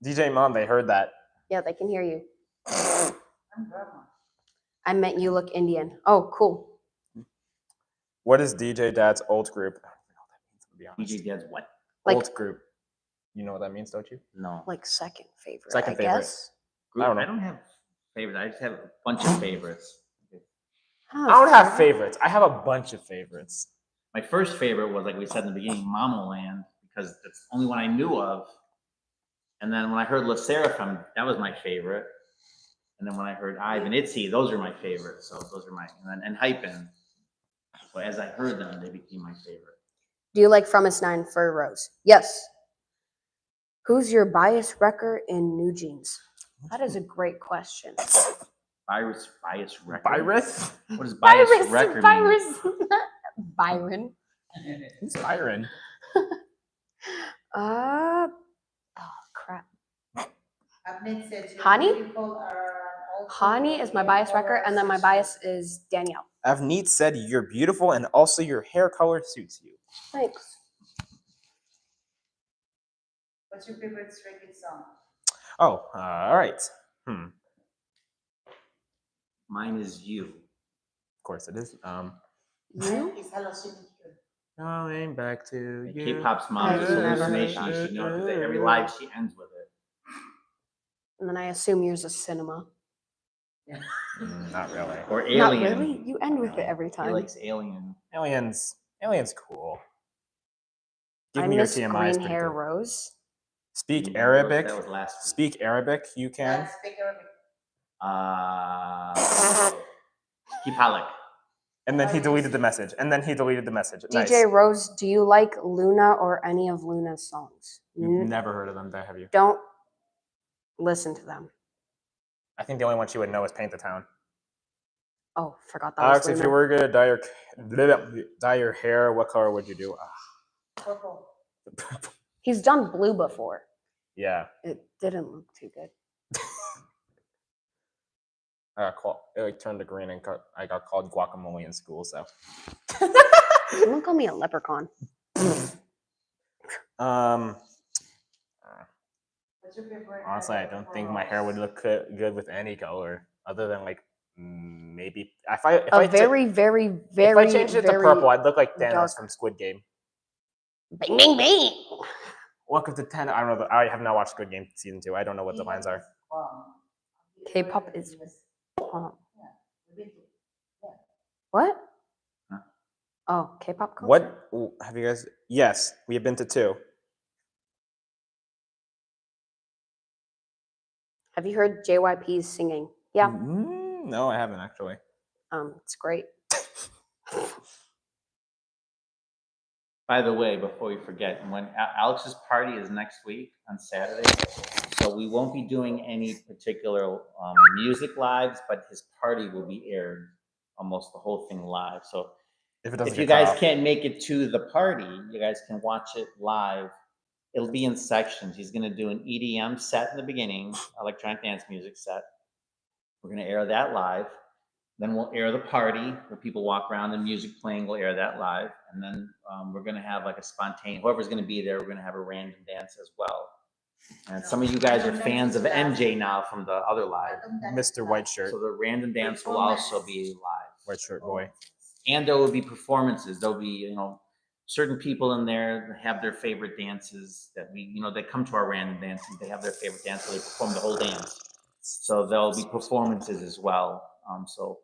DJ Mom, they heard that. Yeah, they can hear you. I'm grandma. I meant you look Indian. Oh, cool. What is DJ Dad's old group? I don't know what that means, to be honest. DJ Dad's what? Like- Old group. You know what that means, don't you? No. Like second favorite, Second I favorite. guess. Group? I don't know. I don't have favorites. I just have a bunch of favorites. I don't have favorites. I have a bunch of favorites. My first favorite was, like we said in the beginning, Mama Land, because that's the only one I knew of. And then when I heard La Seraphim, that was my favorite. And then when I heard Ivan Itzy, those are my favorites. So those are my, and Hypen. So as I heard them, they became my favorite. Do you like From Us 9 Fur Rose? Yes. Who's your bias wrecker in New Jeans? That is a great question. Bias record. Virus? What does bias record mean? Byron. Who's Byron? Oh crap. Abnit says your Hani? people are also Hani is my bias wrecker, and then my bias is Danielle. Avneet said you're beautiful and also your hair color suits you. Thanks. What's your favorite Stray Kids song? Oh, all right. Mine is You. Of course it is. You? Is Hello Sweetie Cute. Going back to you. K-pop's mom's I've never heard hallucination. that. You should know because every live she ends with it. And then I assume yours is cinema. Not really. Or Not Alien. really. You end with it every He time. likes Alien. Aliens cool. Give I me your miss TMI. Green is pretty Hair good. Rose. Speak Arabic. That was last week. Speak Arabic. You can. Yeah, speak Arabic. Keep Halleck. And then he deleted the message. Nice. DJ Rose, do you like Luna or any of Luna's songs? You've never heard of them, have you? Don't listen to them. I think the only one she would know is Paint the Town. Oh, forgot that was Alex, if you Luna. were gonna dye your hair, what color would you do? Purple. He's done blue before. Yeah. It didn't look too good. It like turned to green and I got called guacamole in school. So. Someone call me a leprechaun. What's your favorite? Honestly, I don't think my hair would look good with any color other than like maybe if I Very changed it to very purple, I'd look like Thanos dark. from Squid Game. Bing, bing, bing. Welcome to 10. I don't know. I have not watched Squid Game season 2. I don't know what the lines are. K-pop is. We've been to- What? Huh? Oh, K-pop concert? What have you guys? Yes, we have been to 2. Have you heard JYP's singing? Yeah. No, I haven't actually. It's great. By the way, before we forget, when Alex's party is next week on Saturday, so we won't be doing any particular music lives, but his party will be aired almost the whole thing live. So if you guys can't make it to the party, you guys can watch it live. It'll be in sections. He's going to do an EDM set in the beginning, electronic dance music set. We're going to air that live. Then we'll air the party where people walk around and music playing. We'll air that live. And then we're going to have like a spontaneous, whoever's going to be there, we're going to have a random dance as well. And some of you guys are fans of MJ now from the other live. Mr. White Shirt. So the random dance will also be live. White Shirt boy. And there will be performances. There'll be, certain people in there that have their favorite dances that they come to our random dances. They have their favorite dance, so they perform the whole dance. So there'll be performances as well. So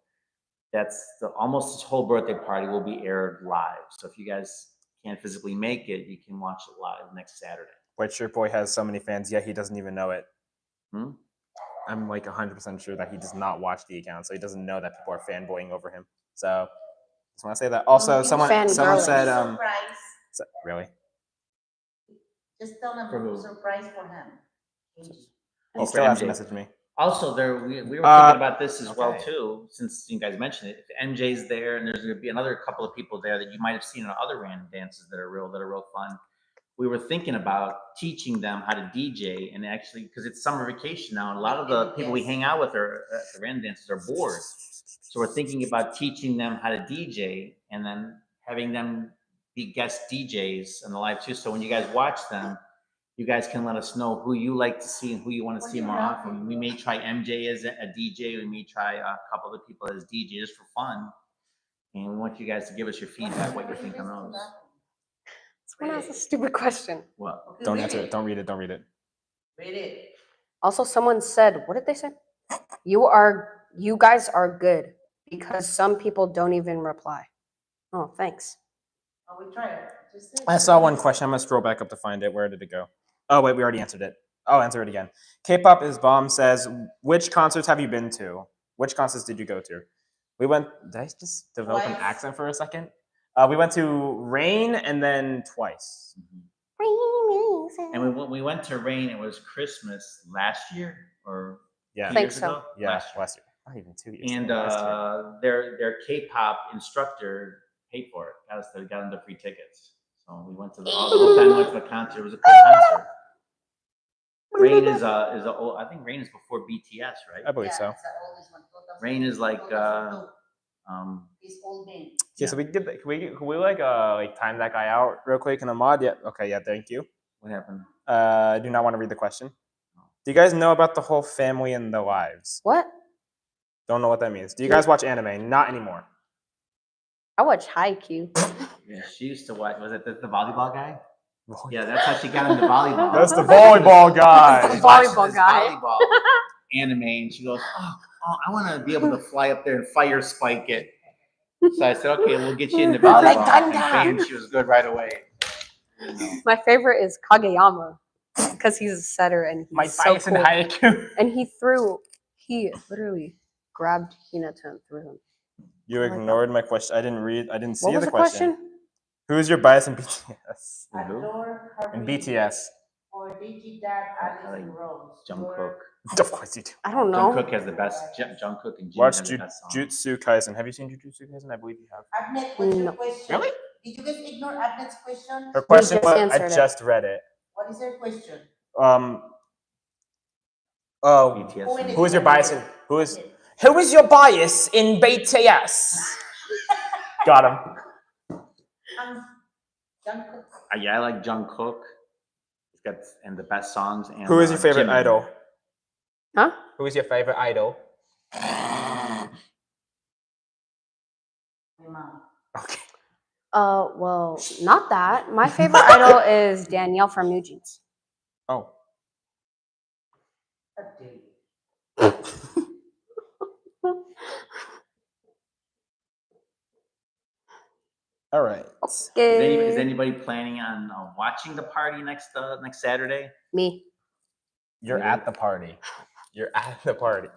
that's almost this whole birthday party will be aired live. So if you guys can't physically make it, you can watch it live next Saturday. White Shirt Boy has so many fans, yet he doesn't even know it. Hmm? I'm like 100% sure that he does not watch the account, so he doesn't know that people are fanboying over him. So just want to say that. Also, someone said, really? Just tell them a surprise for him. He still hasn't messaged me. Also, we were thinking about this as well okay. too, since you guys mentioned it. If MJ's there, and there's going to be another couple of people there that you might have seen in other random dances that are real fun. We were thinking about teaching them how to DJ, and actually, because it's summer vacation now, and a lot of the people we hang out with are at the random dances are bored. So we're thinking about teaching them how to DJ, and then having them be guest DJs in the live too. So when you guys watch them, you guys can let us know who you like to see and who you want to see more often. We may try MJ as a DJ. We may try a couple of people as DJs just for fun. And we want you guys to give us your feedback, what you think on those. Someone asked a stupid question. What? Okay, Don't read answer it. Don't read it. Don't read it. Read it. Also, someone said, what did they say? You guys are good because some people don't even reply. Oh, thanks. Oh, we try it. Just say I saw one question. I'm going to scroll back up to find it. Where did it go? Oh, wait, we already answered it. I'll answer it again. K-pop is bomb says, which concerts have you been to? Which concerts did you go to? We went, did I just develop an Twice. accent for a second? We went to Rain and then twice. And when we went to Rain, it was Christmas last year or Yeah. 2 Think years so. ago? Yeah, Last year. Not even 2 years. And last year. their K-pop instructor paid for it. Got them the free tickets. So we went to the whole family went to the concert. It was a cool concert. Rain is I think Rain is before BTS, right? I believe so. it's the oldest one, 2002. Rain is like 2002. He's old man. Yeah, so we did. Can we like time that guy out real quick in a mod? Yeah. Okay. Yeah. Thank you. what happened? I do not want to read the question. Do you guys know about the whole family and the lives? What? Don't know what that means. Do you guys watch anime? Not anymore. I watch Haikyuu. Yeah, she used to watch. Was it the volleyball guy? Yeah, that's how she got into volleyball. That's the volleyball guy. The She watched volleyball this guy. Volleyball anime, and she goes, "Oh, I want to be able to fly up there and fire spike it." So I said, "Okay, we'll get you into Oh, like volleyball." And Gundam. bam, she was good right away. My favorite is Kageyama because he's a setter and he's Mike so Tyson cool. Haiku. And he literally grabbed Hinata and threw him. You I like ignored my question. I didn't see What was the the question. question? Who is your bias in BTS? Adore her In baby BTS. or Richie, Dad, Alice, like and Rose. Jungkook. Of course you do. I don't know. Jungkook has the best. Jungkook and Jin Watch have the best songs. Jujutsu Kaisen. Have you seen Jujutsu Kaisen? I believe you have. Abnet, what's your No. question? Really? Did you guys ignore Abnet's question? Her question just was, I answered it. just read it. What is her question? Oh, BTS. who is your bias in who is your bias in BTS? Got him. Jungkook. Yeah, I like Jungkook. He's got and the best songs. And Who is your favorite Jimin. idol? Huh? Who is your favorite idol? My mom. Okay. Well, not that. My favorite idol is Danielle from New Jeans. Oh. How dare you? All right. Is Okay. anybody planning on watching the party next Saturday? Me. You're Really? at the party. You're at the party.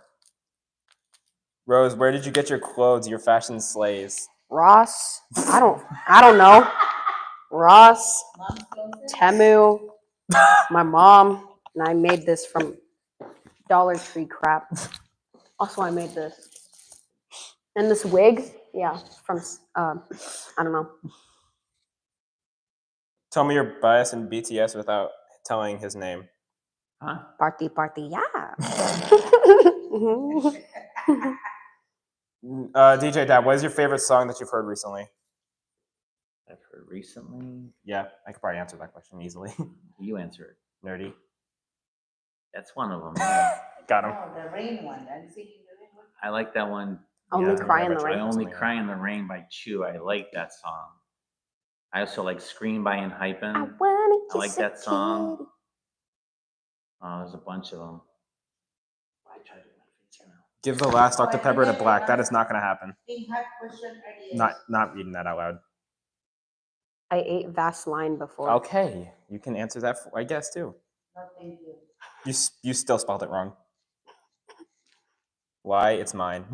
Rose, where did you get your clothes? Your fashion slays. Ross. I don't know. Ross. Mom's closet? Temu. My mom. And I made this from Dollar Tree crap. Also, I made this. And this wig, yeah, from I don't know. Tell me your bias in BTS without telling his name. Huh? Party, yeah. DJ Dad, what is your favorite song that you've heard recently? I've heard recently. Yeah, I could probably answer that question easily. You answer it. Nerdy. That's one of them. Yeah. Got him. Oh, the rain one. I'm singing the rain one. I like that one. Only Yeah, cry in the I I rain. Only Something like Cry in the Rain by Chew. I like that song. I also like Scream by Hypen. I like that song. There's a bunch of them. I try to do my face here now. Give the last Dr. Pepper to Black. That is not going to happen. Pink Heart question earlier. Not reading that out loud. I ate Vaseline before. Okay, you can answer that, I guess, too. No, thank you. You still spelled it wrong. Why? It's mine.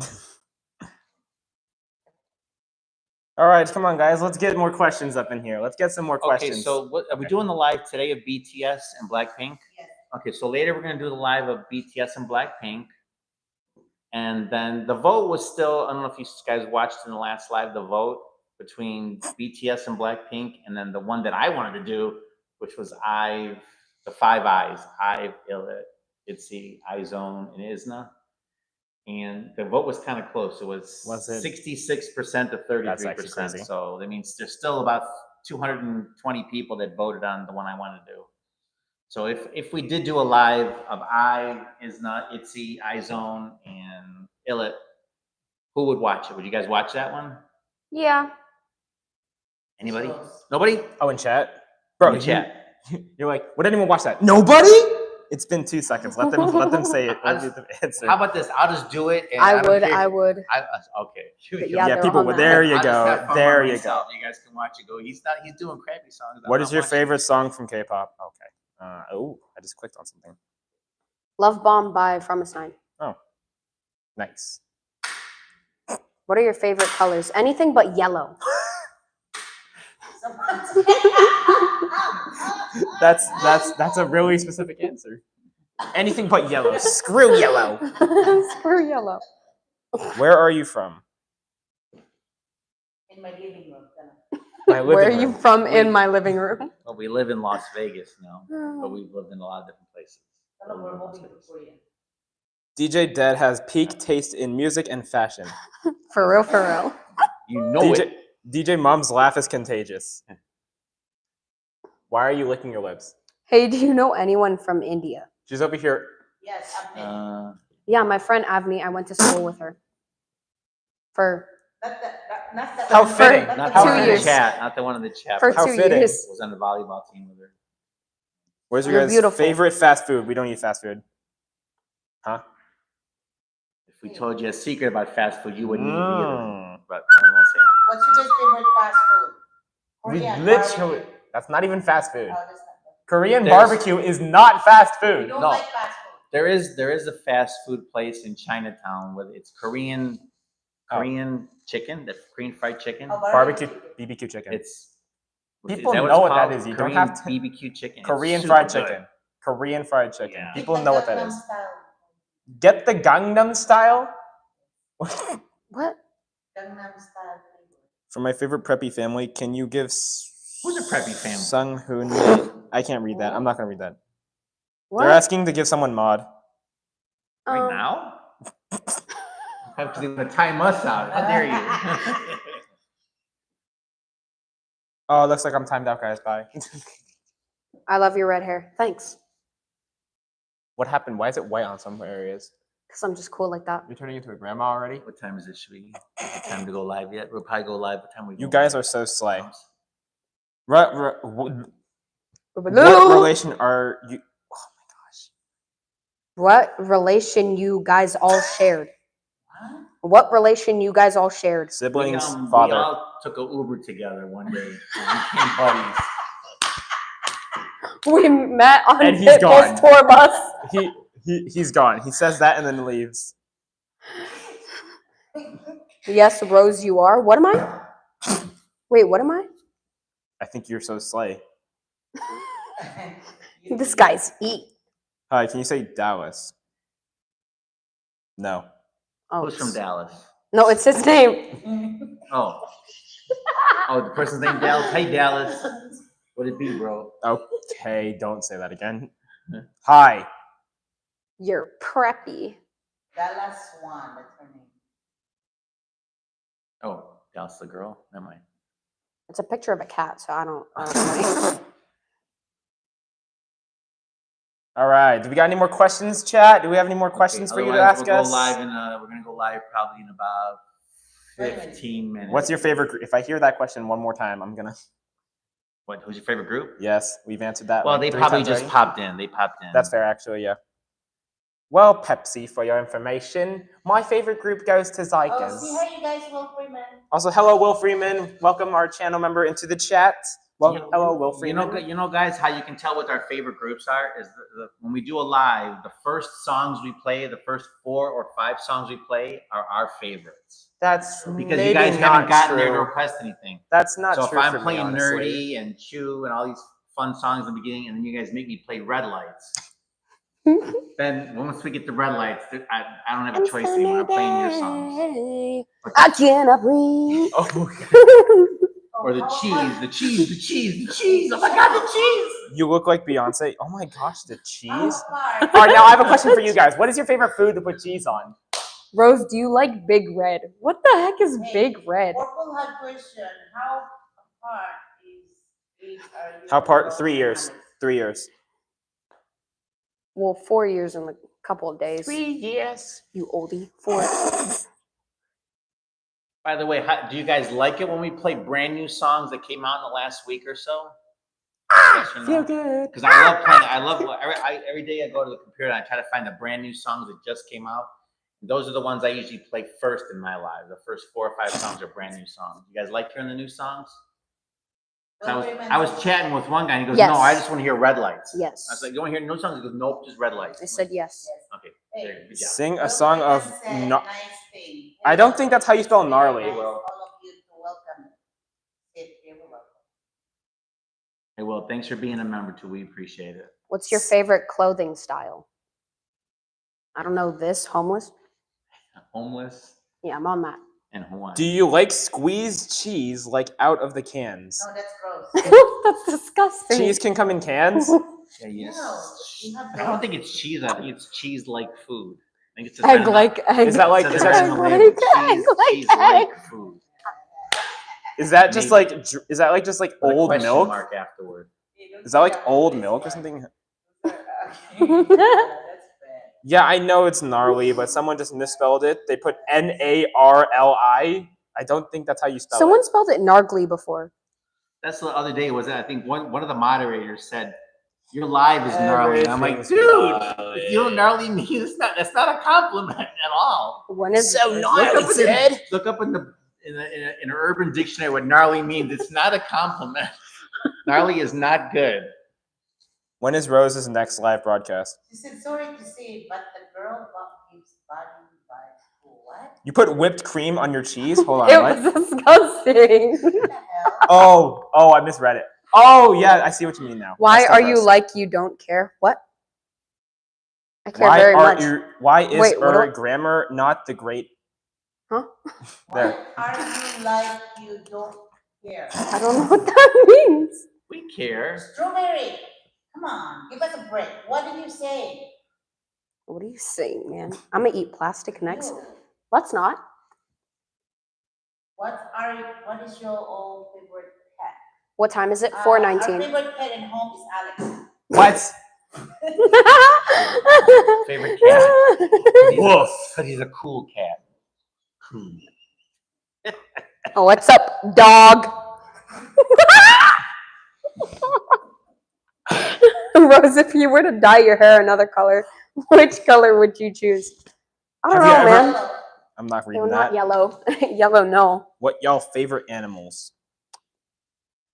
All right, come on, guys. Let's get more questions up in here. Let's get some more questions. Okay, so what are we Okay. doing the live today of BTS and Blackpink? Yes. Okay, so later we're gonna do the live of BTS and Blackpink. And then the vote was still, I don't know if you guys watched in the last live, the vote between BTS and Blackpink, and then the one that I wanted to do, which was the Five Eyes, IVE, ILLIT, ITZY, IZONE, and ISNA. And the vote was kind of close. It was 66% to 33%. So that means there's still about 220 people that voted on the one I wanted to do. So if we did do a live of IVE, ISNA, ITZY, IZONE, and ILLIT, who would watch it? Would you guys watch that one? Yeah. Anybody? Close. Nobody? Oh, in chat? Bro, In the chat. You're like, would anyone watch that? Nobody? It's been 2 seconds. Let them say it. Let them answer. How about this? I'll just do it. And I don't would. care- I would. Okay. But Yeah, they're people on would. that. There you I'll just have go. fun There by you myself. go. You guys can watch it go. He's doing crappy songs. What is your favorite song from K-pop? Okay. Oh, I just clicked on something. Love Bomb by From a Sign. Oh, nice. What are your favorite colors? Anything but yellow. That's a really specific answer. Anything but yellow. Screw yellow. Screw yellow. Where are you from? In my living room. My living Where are you room. from in my living room? Well, we live in Las Vegas now, but we've lived in a lot of different places. We're moving to Korea. DJ Dead has peak taste in music and fashion. For real, for real. You know it. DJ Mom's laugh is contagious. Why are you licking your lips? Hey, do you know anyone from India? She's over here. Yes, Abnet. Yeah, my friend Avni. I went to school with her. For Not the How fitting. not Not the the Two one in the years. chat. Not the one in the chat. for How 2 fitting. years. Was on the volleyball team with her. Where's your You're guys' beautiful. favorite fast food? We don't eat fast food. Huh? If we told you a secret about fast food, you wouldn't eat it either. Mm. But I won't say that. What's your guys' favorite fast food? We Korean literally, barbecue. that's not even fast food. Oh, that's not good. Korean There's- barbecue is not fast We food. don't No. like fast food. There is a fast food place in Chinatown where it's Korean chicken, that's Korean fried chicken. Oh, Barbecue, chicken. BBQ chicken. It's People is know it's what that called? is. You don't Korean have to- BBQ chicken. It's Korean super fried good. chicken. Korean fried chicken. Yeah. People know what that Gangnam is. Style. Get the Gangnam Style. What? Gangnam Style flavor. For my favorite preppy family, can you give Who's a preppy family? Sung Hoon? I can't read that. I'm not gonna read that. What? They're asking to give someone mod. Right now? Because they're going to time us out. How dare you? Oh, it looks like I'm timed out, guys. Bye. I love your red hair. Thanks. What happened? Why is it white on some areas? Because I'm just cool like that. You're turning into a grandma already? What time is it? Should we? Is it time to go live yet? We'll probably go live. What time we? You go guys live? are so slay. Hello? What relation are you? Oh my gosh. What relation you guys all shared? Huh? What relation you guys all shared? Siblings, We father. all took an Uber together one day. We became buddies. We met on And he's Pitbull's gone. tour bus. He's gone. He says that and then leaves. Yes, Rose, you are. What am I? Wait, what am I? I think you're so slay. This guy's eat. Hi, can you say Dallas? No. Oh, Who's from Dallas? no, it's his name. Oh. Oh, the person's name Dallas. Hey, Dallas. What it be, bro? Okay, don't say that again. Hi. You're preppy. Dallas Swan, that's her name. Oh, Dallas the girl. Never mind. It's a picture of a cat, so I don't know. All right. Do we got any more questions, chat? Do we have any more questions for you to ask we'll us? Go live in, we're going to go live probably in about 15 minutes. What's your favorite group? If I hear that question one more time, I'm gonna. What? Who's your favorite group? Yes, we've answered that. Well, like they 3 probably times just already. popped in. They popped in. That's fair, actually. Yeah. Well, Pepsi, for your information, my favorite group goes to Oh, Zykas. see how you guys Will Freeman. Also, hello, Will Freeman. Welcome our channel member into the chat. Well, hello, Will Freeman. You know, guys, how you can tell what our favorite groups are is when we do a live, the first songs we play, the first 4 or 5 songs we play are our favorites. That's Because maybe you guys not haven't gotten true. there to request anything. That's not So true if I'm for me, playing honestly. Nerdy and Chew and all these fun songs in the beginning, and then you guys make me play Red Lights, then once we get the Red Lights, I don't have a choice anymore. I'm playing your songs. I cannot breathe. Oh, Or the cheese. Oh my God, the cheese. you look like Beyonce. Oh my gosh, the cheese. Oh, All right, now I have a question for you guys. What is your favorite food to put cheese on? Rose, do you like Big Red? What the heck is Big Red? Purple had question. How apart is are you? How part? 3 years. 3 years. Well, 4 years in a couple of days. 3 years. You oldie. 4. By the way, do you guys like it when we play brand new songs that came out in the last week or so? Yes or no? Feel good. Because I love playing. I love every day I go to the computer and I try to find the brand new songs that just came out. Those are the ones I usually play first in my live. The first 4 or 5 songs are brand new songs. You guys like hearing the new songs? I was chatting with one guy and he goes, Yes. "No, I just want to hear Red Lights." Yes. I was like, "You want to hear no songs?" He goes, "Nope, just Red Lights." I said yes. Okay, there you go. Good job. Sing a song of. Nice thing. I don't think that's how you spell gnarly. All of you to welcome. You're welcome. Hey, well, thanks for being a member too. We appreciate it. What's your favorite clothing style? I don't know. This homeless. Homeless Yeah, I'm on that. and Hawaiian. Do you like squeezed cheese like out of the cans? No, that's gross. That's disgusting. Cheese can come in cans? Yeah, yes. No, you have I don't think it's cheese. I think it's cheese-like food. I think it's Egg like egg. Is that like- It is says that- right on the label, cheese-like food. Is that just Maybe. like is that like just like With a old question milk? mark afterward. Is that like old milk or something? That's bad. Yeah, I know it's gnarly, but someone just misspelled it. They put Narli. I don't think that's how you spell Someone it. spelled it gnarly before. That's the other day. Was that I think one of the moderators said your live is gnarly. And I'm like, Everything's dude, gnarly. if you know what gnarly means, that's not a compliment at all. When is So gnarly, Sid. Look up in an urban dictionary what gnarly means. It's not a compliment. Gnarly is not good. When is Rose's next live broadcast? She said, sorry to say, but the girl gives body vibes. What? You put whipped cream on your cheese? Hold on. It what? was disgusting. What the hell? Oh, I misread it. Oh, yeah, I see what you mean now. Why That's the are you best. like you don't care? What? I care very much. Why is Wait, what do I- grammar not the great? Huh? There. What are you like you don't care? I don't know what that means. We care. Strawberry, come on, give us a break. What did you say? What are you saying, man? I'm gonna eat plastic next. You. Let's not. What is your old favorite pet? What time is it? Our 4:19. favorite pet in home is Alex. What? Favorite cat? Woof. Because he's a cool cat. Cool. Oh, what's up, dog? Rose, if you were to dye your hair another color, which color would you choose? I don't Have you know, ever- man. I'm not No, reading not that. yellow. Yellow, no. What y'all favorite animals?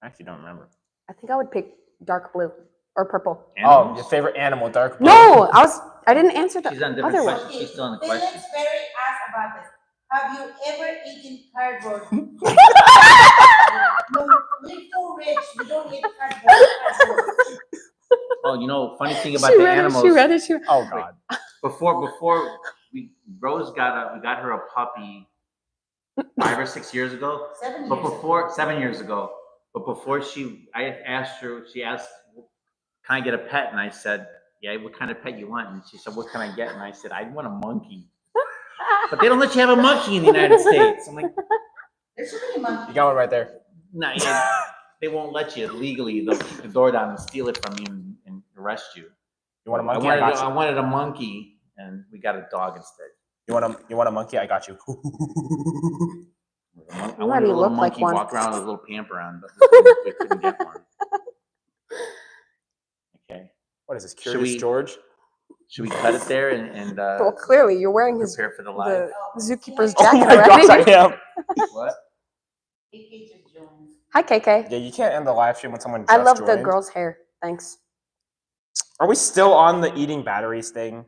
I actually don't remember. I think I would pick dark blue or purple. Oh, Animals? your favorite animal, dark blue. No, I didn't answer the She's on different other one. questions. She's still on the Felix question. Berry asked about this. Have you ever eaten cardboard? No, we're so rich. We don't eat cardboard. Oh, you know, funny thing about She the read it, animals. she read it. Oh God. Before Rose we got her a puppy 5 or 6 years ago. 7 years. But before 7 years ago, but before I asked her, she asked, "Can I get a pet?" And I said, "Yeah, what kind of pet you want?" And she said, "What can I get?" And I said, "I want a monkey." But they don't let you have a monkey in the United States. I'm like, There's so many monkeys. You got one right there. no, they won't let you legally. They'll kick the door down and steal it from you and arrest you. You want a monkey? I wanted a monkey, and we got a dog instead. You want a monkey? I got you. I You wanted already a little look like monkey one. walk around with a little pamper on, but we couldn't get one. Okay. What is this? Should Curious we- George? Should we cut it there and Well, clearly, you're wearing his prepare for the live? the zookeeper's Oh jacket my already. gosh, I am. What? KK just joined. Hi, KK. Yeah, you can't end the live stream when someone just I love the joined. girl's hair. Thanks. Are we still on the eating batteries thing?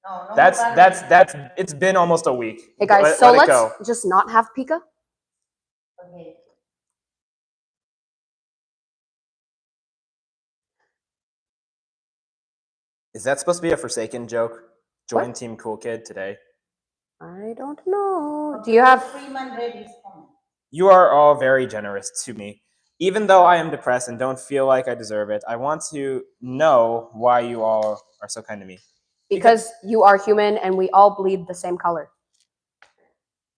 No, no. That's it's been almost a week. Hey guys, Let so it let's go. just not have Pika. Okay. Is that supposed to be a Forsaken joke? Join What? Team Cool Kid today. I don't know. Do you have? Freeman read his comment. You are all very generous to me. Even though I am depressed and don't feel like I deserve it, I want to know why you all are so kind to me. Because you are human and we all bleed the same color.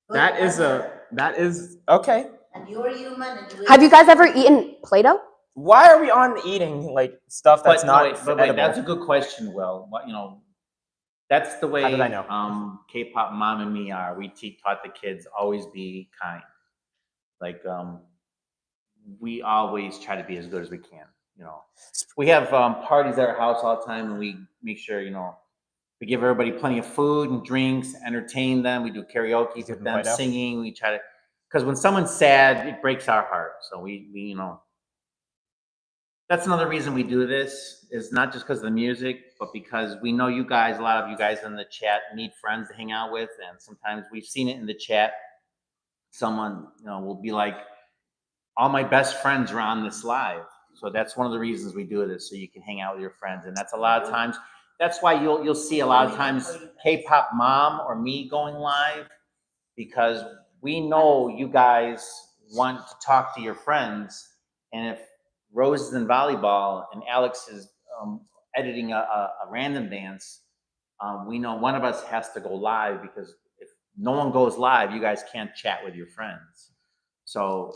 That is okay. And you're human. And you Have you guys ever eaten Play-Doh? Why are we on eating like stuff that's not But edible? that's a good question, Will. What, that's the way How did I know? K-pop mom and me are. We taught the kids always be kind. Like we always try to be as good as we can. We have parties at our house all the time, and we make sure we give everybody plenty of food and drinks, entertain them. We do karaoke with them, Play-Doh? singing. We try to, because when someone's sad, it breaks our heart. So we that's another reason we do this, is not just because of the music, but because we know you guys, a lot of you guys in the chat need friends to hang out with. And sometimes we've seen it in the chat. Someone, will be like, all my best friends are on this live. So that's one of the reasons we do this, so you can hang out with your friends. And that's a lot of times, that's why you'll see a lot of times K-pop mom or me going live, because we know you guys want to talk to your friends. And if Rose is in volleyball and Alex is editing a random dance, we know one of us has to go live, because if no one goes live, you guys can't chat with your friends. So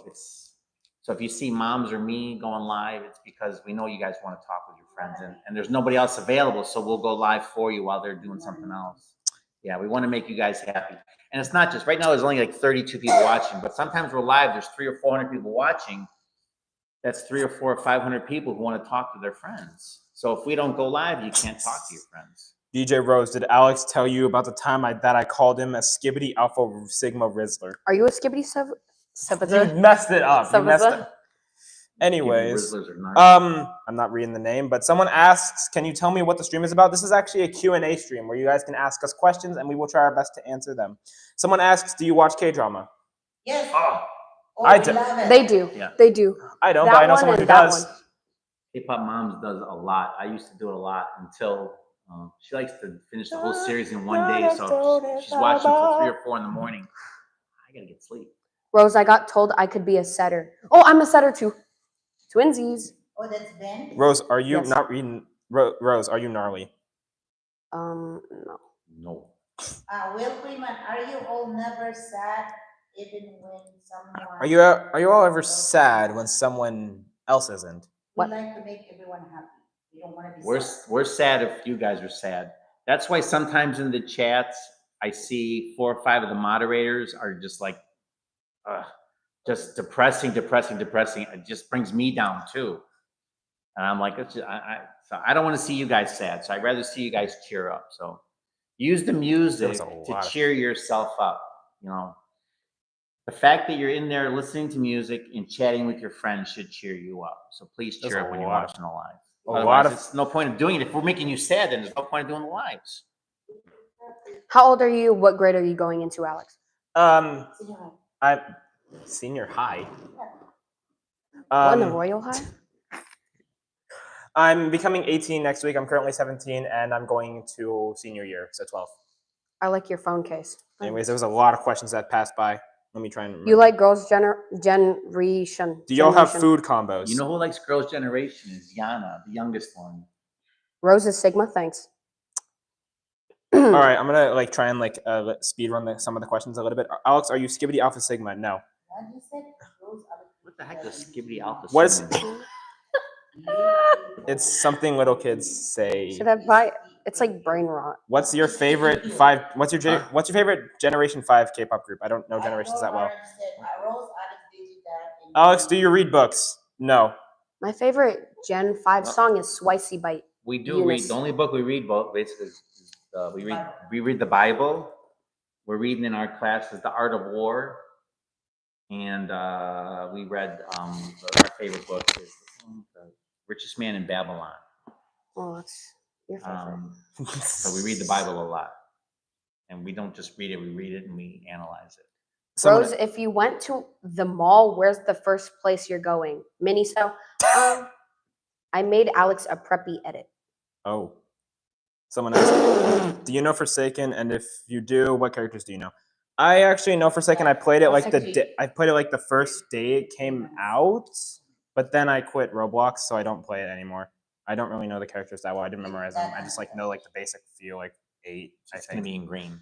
if you see moms or me going live, it's because we know you guys want to talk with your friends, and there's nobody else available, so we'll go live for you while they're doing something else. Yeah, we want to make you guys happy. And it's not just, right now there's only like 32 people watching, but sometimes we're live, there's 300 or 400 people watching. That's 300 or 400 or 500 people who want to talk to their friends. So if we don't go live, you can't talk to your friends. DJ Rose, did Alex tell you about the time that I called him a Skibbity Alpha Sigma Rizzler? Are you a skibbity sub? You messed it up. You messed it. Anyways, I'm not reading the name, but someone asks, can you tell me what the stream is about? This is actually a Q&A stream where you guys can ask us questions and we will try our best to answer them. Someone asks, do you watch K-drama? Yes. I do. They do. Yeah. They do. I don't, That but I know one someone who and that does. one. K-pop moms does a lot. I used to do it a lot until She likes to finish the whole series in one day, so she's watching till 3 or 4 in the morning. I gotta get sleep. Rose, I got told I could be a setter. Oh, I'm a setter too. Twinsies. Oh, that's Ben? Rose, are you Yes. not reading? Rose, are you gnarly? No. No. Will Freeman, are you all never sad even when someone... Are you all ever sad when someone else isn't? We What? like to make everyone happy. We don't want to be We're sad. we're sad if you guys are sad. That's why sometimes in the chats I see 4 or 5 of the moderators are just like, just depressing. It just brings me down too. And I'm like, so I don't want to see you guys sad. So I'd rather see you guys cheer up. So use the music to cheer yourself up. You know, the fact that you're in there listening to music and chatting with your friends should cheer you up. So please cheer up when you're watching the live. Otherwise, it's no point of doing it. If we're making you sad, then there's no point of doing the lives. How old are you? What grade are you going into, Alex? I'm senior high. What, in the Royal High? I'm becoming 18 next week. I'm currently 17, and I'm going to senior year, so 12. I like your phone case. Anyways, there was a lot of questions that passed by. Let me try and remember. You like girls' generation? Do y'all have food combos? You know who likes Girls' Generation is Yana, the youngest one. Rose is Sigma, thanks. All right, I'm gonna like try and like speed run some of the questions a little bit. Alex, are you Skibbity Alpha Sigma? No. What the heck does Skibbity Alpha What is? Sigma? It's something little kids say. Should I buy? It's like brain rot. What's your favorite five? What's your favorite Generation 5 K-pop group? I don't know generations that well. Alex, do you read books? No. My favorite Gen 5 song is Swicey Bite. We do read. The only book we read, basically, is we read the Bible. We're reading in our class is The Art of War, and we read our favorite book is The Richest Man in Babylon. Oh, that's your favorite. So we read the Bible a lot, and we don't just read it; we read it and we analyze it. Rose, if you went to the mall, where's the first place you're going? Miniso. I made Alex a preppy edit. Oh. Someone asked, do you know Forsaken? And if you do, what characters do you know? I actually know Forsaken. I played it like the first day it came out, but then I quit Roblox, so I don't play it anymore. I don't really know the characters that well. I didn't memorize them. I just like know like the basic few, like 8. It's gonna be in green.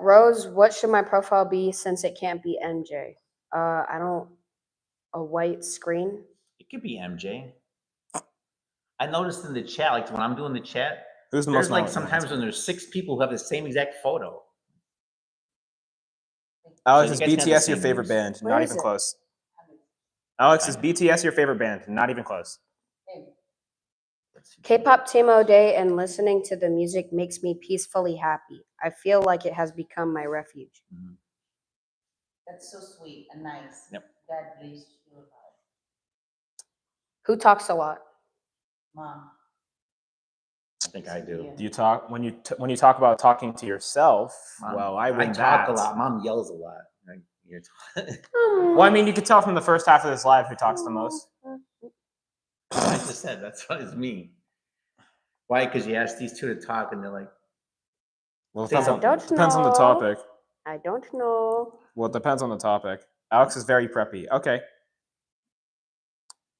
Rose, what should my profile be since it can't be MJ? A white screen? It could be MJ. I noticed in the chat, like when I'm doing the chat, who's the there's most like sometimes when there's 6 people who have the same exact photo. Alex, So is you guys got the BTS your same favorite news? band? Where Not is even it? close. Alex, is BTS your favorite band? Not even close. Kpopteamodeh and listening to the music makes me peacefully happy. I feel like it has become my refuge. That's so sweet and nice. Yep. God bless you. Who talks a lot? Mom. I think I do. Do you talk when you talk about talking to yourself? Mom, Well, I talk that. a lot. Mom yells a lot. Well, I mean, you could tell from the first half of this live who talks the most. I just said that's what it's me. Why? Because you ask these 2 to talk, and they're like, Well, Say something. depends on the topic. I don't know. Well, it depends on the topic. Alex is very preppy. Okay.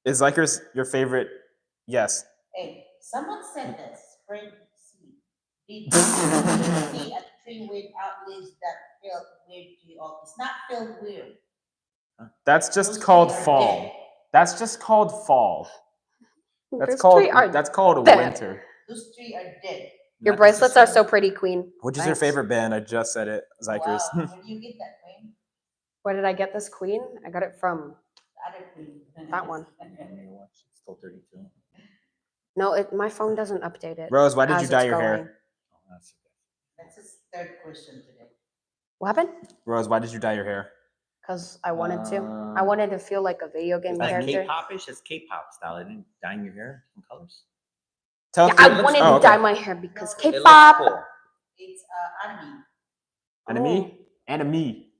Is Likers your favorite? Yes. Hey, someone said this. Spread seed. Did you see a tree without leaves that felt weird to you all? It's not felt weird. That's just Those called trees are fall. dead. That's just called fall. That's Those called trees are that's called dead. winter. Those trees are dead. Your Not bracelets are so necessarily. pretty, Queen. Which is your Thanks. favorite band? I just said it, Zikers. Wow. Where do you get that, Queen? Where did I get this Queen? I got it from The other Queen. that one. It's still 32. No, my phone doesn't update it. Rose, why did you as dye it's your going. hair? Oh, that's okay. That's his third question today. What happened? Rose, why did you dye your hair? Because I wanted to. I wanted to feel like a video game Is that character. K-pop-ish? It's K-pop style. I didn't dye your hair in colors. Tell Yeah, three- I wanted oh, to dye okay. my hair because It looks K-pop. cool. It's anime. Enemy? Enemy.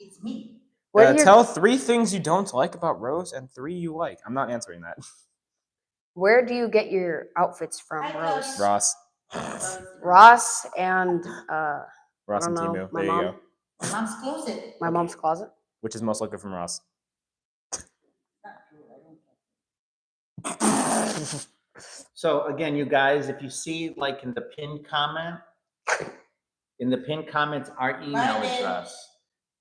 It's me. Where do your Tell 3 things you don't like about Rose and 3 you like. I'm not answering that. Where do you get your outfits from, Hi, Rose? Claudia. Ross. Ross and Ross and don't know, Timu. my There you mom. go. My mom's closet. My mom's closet. Which is most likely from Ross. Not true, I don't care. So again, you guys, if you see like in the pinned comment, our email Bye, address.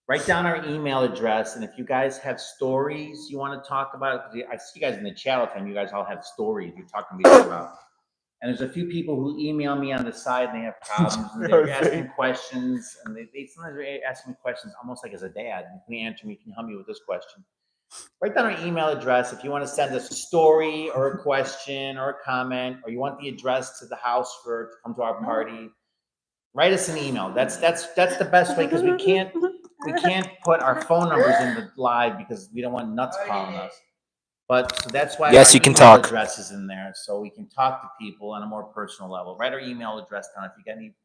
Write down our email address, and if you guys have stories you want to talk about, 'cause I see you guys in the chat all the time. You guys all have stories you're talking to me about. And there's a few people who email me on the side and they have problems and they're asking questions, and they sometimes they're asking me questions almost like as a dad. Can you answer me? Can you help me with this question? Write down our email address if you want to send us a story or a question or a comment, or you want the address to the house to come to our party. Write us an email. That's the best way, because we can't put our phone numbers in the live because we don't want nuts calling us. But so that's why Yes, our you can email talk. address is in there, so we can talk to people on a more personal level. Write our email address down. If you got any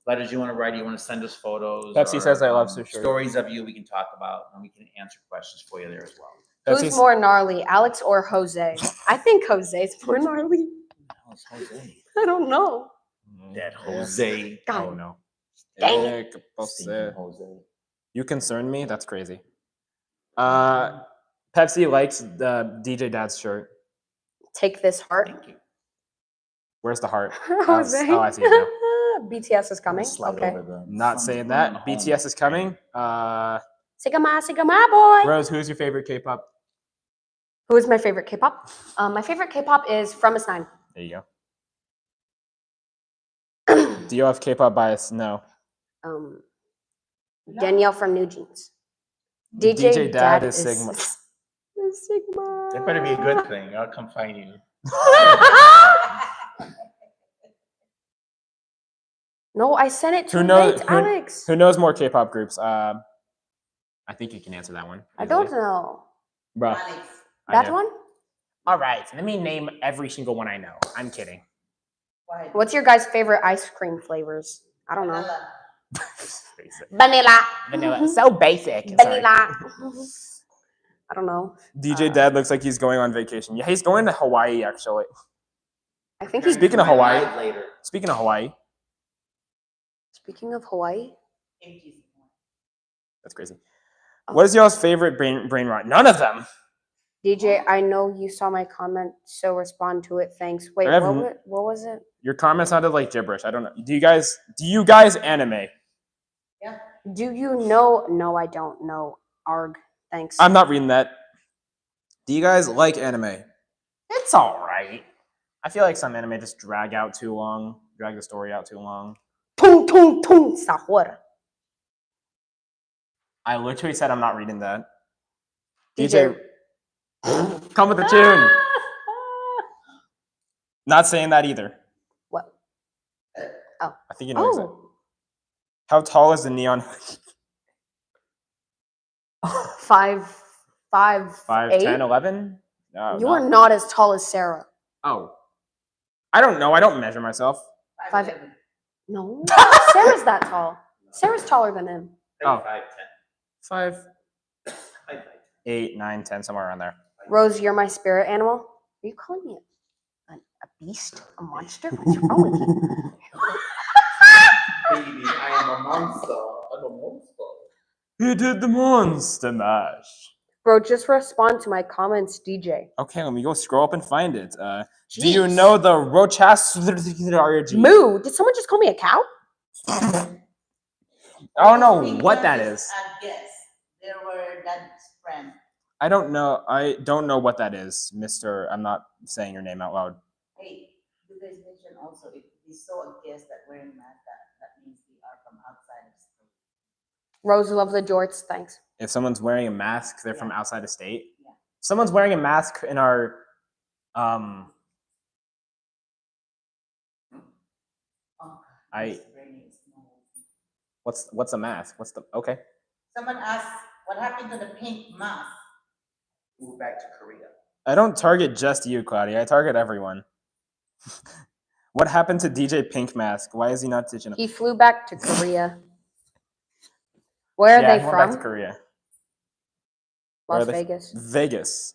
letters you want to write, you want to send us photos. Pepsi or, says I love Sushi. stories of you we can talk about, and we can answer questions for you there as well. Who's more gnarly, Alex or Jose? I think Jose's more gnarly. How's Jose? I don't know. That Jose. God. Oh no. Dang it. Stinking Jose. You concern me? That's crazy. Pepsi likes the DJ Dad's shirt. Take this heart. Thank you. Where's the heart? Jose. Oh, I see it now. BTS is coming. Slide Okay. over the Not sun's saying burning that. home. BTS is coming. Sigma, boy. Rose, who's your favorite K-pop? Who is my favorite K-pop? My favorite K-pop is From Us 9. There you go. Do you have K-pop bias? No. Danielle from New Jeans. DJ Dad is Sigma. Is Sigma. That better be a good thing. I'll come find you. No, I sent it too Who knows? late, Alex. Who knows more K-pop groups? I think you can answer that one. I don't know. Bro. Alex. That one? All right. Let me name every single one I know. I'm kidding. Why? What's your guys' favorite ice cream flavors? I don't know. Vanilla. Basic. Vanilla. Vanilla. So basic. Sorry. Vanilla. I don't know. DJ Dad looks like he's going on vacation. Yeah, he's going to Hawaii actually. I think he's Speaking of Hawaii. Later. Speaking of Hawaii. Speaking of Hawaii. That's crazy. What is y'all's favorite brain rot? None of them. DJ, I know you saw my comment, so respond to it. Thanks. Wait, I have what was it? Your comment sounded like gibberish. I don't know. Do you guys anime? Yeah. Do you know? No, I don't know. Arg. Thanks. I'm not reading that. Do you guys like anime? It's all right. I feel like some anime just drag the story out too long. Tung tung tung sahur. I literally said I'm not reading that. DJ. Come with the tune. Not saying that either. What? Oh. I think you know exactly. Oh. How tall is the neon? 5, 8? 10, 11? No, You are not as tall as Sarah. Oh. I don't know. I don't measure myself. 5. No. Sarah's that tall. Sarah's taller than him. Oh. 5'10". 5, 8, 9, 10, somewhere around there. Rose, you're my spirit animal. Are you calling me a beast? A monster? What's wrong with you? Baby, I am a monster. I'm a monster. He did the monster mash. Bro, just respond to my comments, DJ. Okay, let me go scroll up and find it. Do Jeez. you know the Rochas? Moo, did someone just call me a cow? I don't know what that is. I guess there were dad's friend. I don't know. I don't know what that is, Mr. I'm not saying your name out loud. Hey, you guys mentioned also if we saw a guest that wearing mask, that means we are from outside of state. Rose, love the jorts. Thanks. If someone's wearing a mask, they're from outside of state. Yeah. Someone's wearing a mask in our Oh, I- this brain is small. what's a mask? Okay. Someone asked, what happened to the pink mask? Move back to Korea. I don't target just you, Claudia. I target everyone. What happened to DJ Pink Mask? Why is he not teaching? He flew back to Korea. Where are they he went back to from? Korea. Where Las are they- Vegas. Vegas.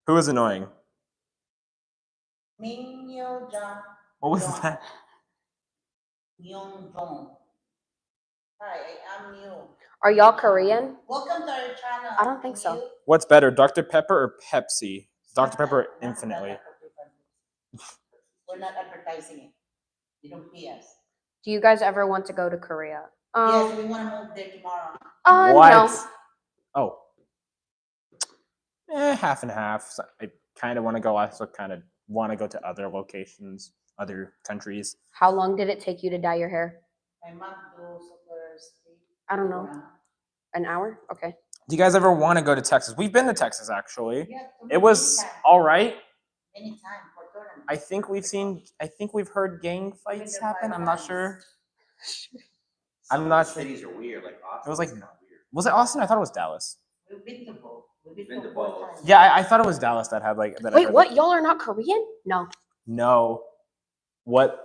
Who is annoying? Mingyo Jang. What was Jong. that? Myung Jong. Hi, I am you. Are y'all Korean? Welcome to our channel. I don't think so. You- What's better, Dr. Pepper or Pepsi? Dr. Pepper Not that infinitely. Pepper. We're not advertising it. You don't pay us. Do you guys ever want to go to Korea? Yes, we want to move there tomorrow. What? No. Oh. Half and half. So I kind of want to go. I also kind of want to go to other locations, other countries. How long did it take you to dye your hair? My mom do super speed. I don't know. An hour? Okay. Do you guys ever want to go to Texas? We've been to Texas actually. Yeah, It was all right. anytime for tournament. I think we've heard gang fights happen. I'm not sure. Some I'm not of the sure. cities are weird, like Austin. It was like- kinda weird. Was it Austin? I thought it was Dallas. We've been to both. We've Been been to to both both. times. Yeah, I thought it was Dallas that had like that. I Wait, heard what? that- Y'all are not Korean? No. No. What?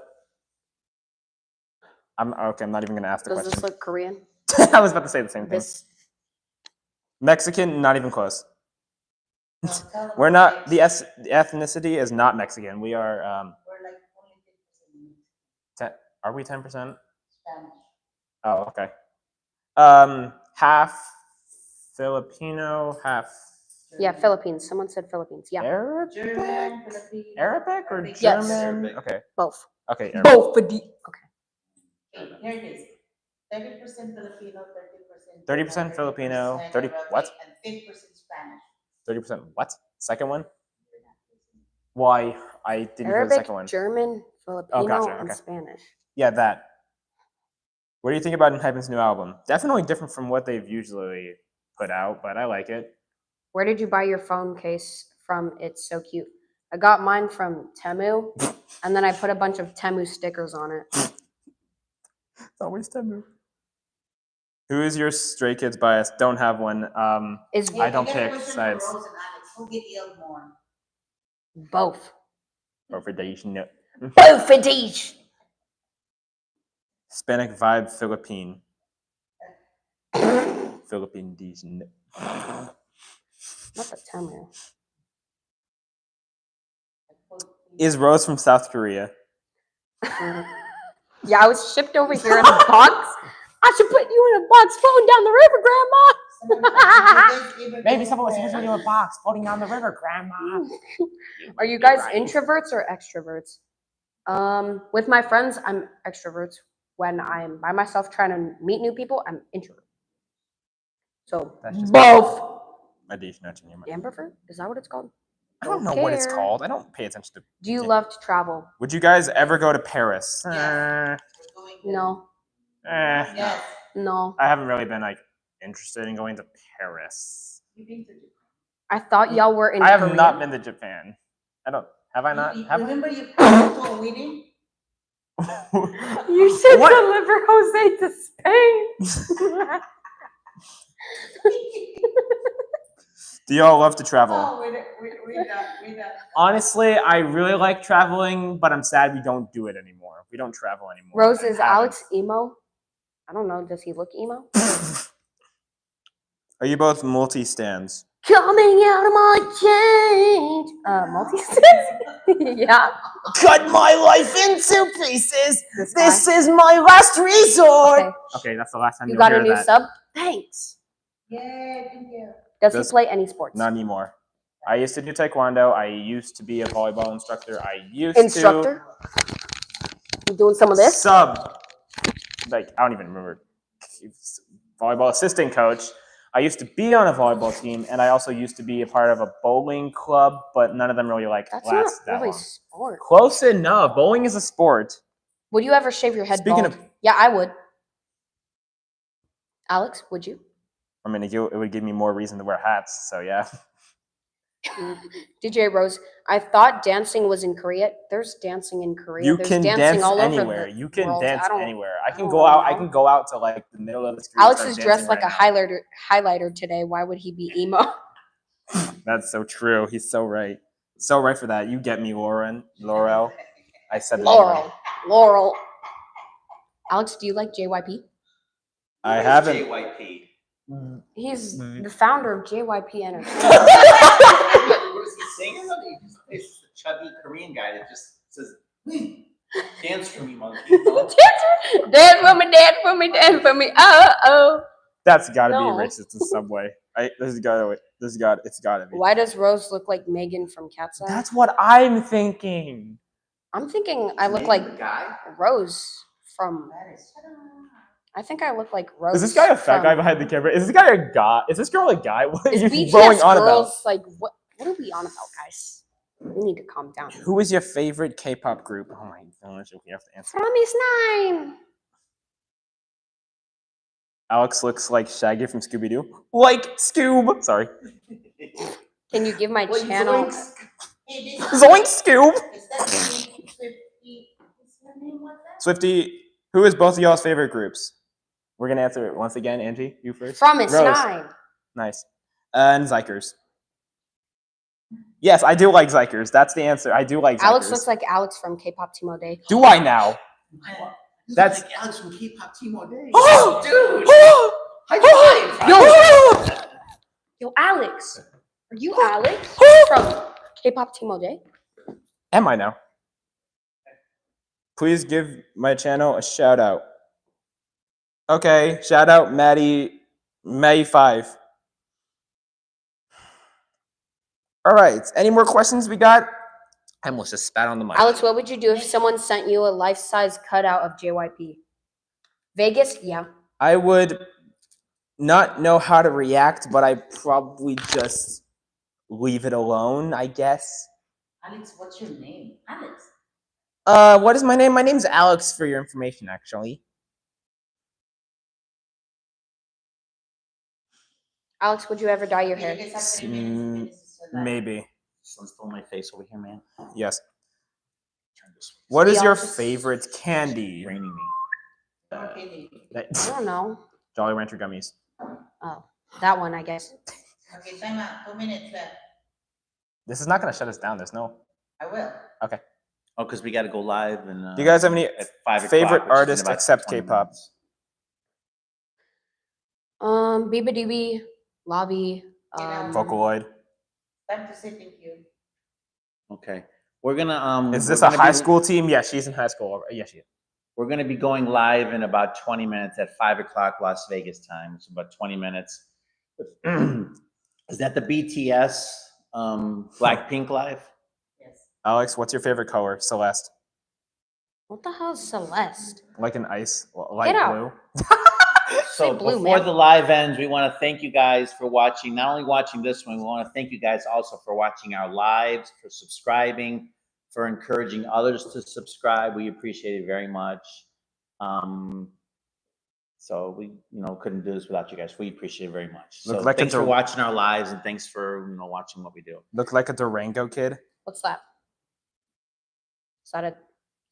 I'm okay. I'm not even gonna ask the Does this question. look Korean? I was about to say the same thing. This. Mexican, not even close. So tell them We're about not the the ethnicity is not Mexican. We are We're like only 10% are we 10%? Spanish. Oh, okay. Half Filipino, half Yeah, Philippines. Someone said Philippines. Yeah, Arabic? German, Filipino, Arabic or Arabic. Yes. German? Arabic. Okay. both. Okay. Arabic. Both for the. Okay. Okay, here it is. 30% Filipino, 30% 30% Filipino, 30 what? And 50% Spanish. 30% what? Second one? Why? I didn't hear the Arabic, second one. German, Filipino, gotcha, and okay. Spanish. Yeah, that. What do you think about Hypen's new album? Definitely different from what they've usually put out, but I like it. Where did you buy your phone case from? It's so cute. I got mine from Temu, and then I put a bunch of Temu stickers on it. It's always Temu. Who is your Stray Kids bias? Don't have one. Is I don't got a pick question for sides. Rose and Alex. Who get yelled more? both. Or for Daish, no. Both for these. Hispanic vibe Philippine. Philippine D's. No. Not the Temu. Is Rose from South Korea? Yeah, I was shipped over here in a box. I should put you in a box floating down the river, Grandma. Maybe someone was supposed to you in a box floating down the river, Grandma. Are you guys introverts or extroverts? With my friends, I'm extroverts. When I'm by myself trying to meet new people, I'm introvert. So That's just both. Adish, not your name. Ambivert? Is that what it's called? I don't know what it's care. called. I don't pay attention to. Do you love to travel? Would you guys ever go to Paris? Yes. We're going there. No. Yes. No. I haven't really been like interested in going to Paris. You've been to Japan. I thought y'all were in I have Korea. not been to Japan. I don't. Have I not? Have I? Remember you promised to a wedding? You should What? deliver Jose to Spain. Do y'all love to travel? Oh, we're done. Honestly, I really like traveling, but I'm sad we don't do it anymore. We don't travel anymore. Rose, I is haven't. Alex emo? I don't know. Does he look emo? Are you both multi-stands? Coming out of my change. Multi-state? Yeah. Cut my life into pieces. This guy. is my last resort. Okay. Okay, that's the last time You you'll got a hear new that. sub? Thanks. Yeah, thank you. Does Does- he play any sports? Not anymore. I used to do taekwondo. I used to be a volleyball instructor. I used Instructor? You doing some to of this? sub. Like I don't even remember. Volleyball assistant coach. I used to be on a volleyball team, and I also used to be a part of a bowling club, but none of them really like That's last not that really long. sport. Close enough. Bowling is a sport. Would you ever shave your head Speaking bald? of- Yeah, I would. Alex, would you? I mean, it would give me more reason to wear hats. So yeah. DJ Rose, I thought dancing was in Korea. There's dancing in Korea. You There's can dancing dance all anywhere. over the You can world. dance I don't- anywhere. I can don't go out. I know. can go out to like the middle of the street. Alex and is start dressed dancing like a right now. highlighter today. Why would he be emo? That's so true. He's so right. So right for that. You get me, Lauren. Laurel. I said Laurel. Alex, do you like JYP? I Who is haven't. JYP. He's Mm. the founder of JYP Entertainment. What is he singing? He's just a chubby Korean guy that just Dance for me, dance for me, dance for me. Oh. That's got to be No. racist in some way. It's got to be. Why does Rose look like Megan from Cat's Eye? That's what I'm thinking. I'm thinking I look Maybe like the guy. Rose from. I think I look like Rose. Is this guy a fat guy from- behind the camera? Is this guy a guy? Is this girl a guy? What are Is you BTS going on about? girls like what? What are we on about, guys? We need to calm down. Who is your favorite K-pop group? Oh my gosh, we have to answer. Promise 9. Alex looks like Shaggy from Scooby Doo. Like Scoob. Sorry. Can you give my Wait, channel? Zoinks. Hey, Zoink Scoob. Is that Swifty? What's her name? What's that? Swifty, who is both of y'all's favorite groups? We're gonna answer it once again. Angie, you first. Promise Rose. 9. Nice. And Zykers. Yes, I do like Zykers. That's the answer. I do like Zykers. Alex looks like Alex from Kpopteamodeh. Do I now? That's That's- like Alex from Kpopteamodeh. Oh, dude! High five! Yo, Alex. Are you Alex from Kpopteamodeh? Am I now? Please give my channel a shout out. Okay, shout out Maddie May 5. All right, any more questions we got? I almost just spat on the mic. Alex, what would you do if someone sent you a life-size cutout of JYP? Vegas? Yeah. I would not know how to react, but I'd probably just leave it alone, I guess. Alex, what's your name? Alex. What is my name? My name's Alex for your information, actually. Alex, would you ever dye your Okay, you hair? guys have 3 minutes. This is your life. Maybe. Someone stole my face over here, man. Yes. Turn this way. What is Yeah, your just- favorite candy? It's raining me. Okay, I don't know. Jolly Rancher gummies. Oh, that one, I guess. okay, time out. 2 minutes left. This is not going to shut us down. There's no. I will. Oh, because we got to go live and. Do you guys have any at 5 o'clock, favorite which is in artists about except 20 K-pop? minutes. Biba DB, Lobby. Vocaloid. Time to say thank you. Okay, we're gonna Is we're this a gonna high be- school team? Yeah, she's in high school. Yeah, she is. We're gonna be going live in about 20 minutes at 5 o'clock Las Vegas time. It's about 20 minutes. Is that the BTS Blackpink live? Yes. Alex, what's your favorite color? Celeste. What the hell is Celeste? Like an ice, light out. blue. So blue, before man. the live ends, we want to thank you guys for watching. Not only watching this one, we want to thank you guys also for watching our lives, for subscribing, for encouraging others to subscribe. We appreciate it very much. So we, couldn't do this without you guys. We appreciate it very much. Look So like thanks it's for a- watching our lives and thanks for watching what we do. Look like a Durango kid. What's that? Is that a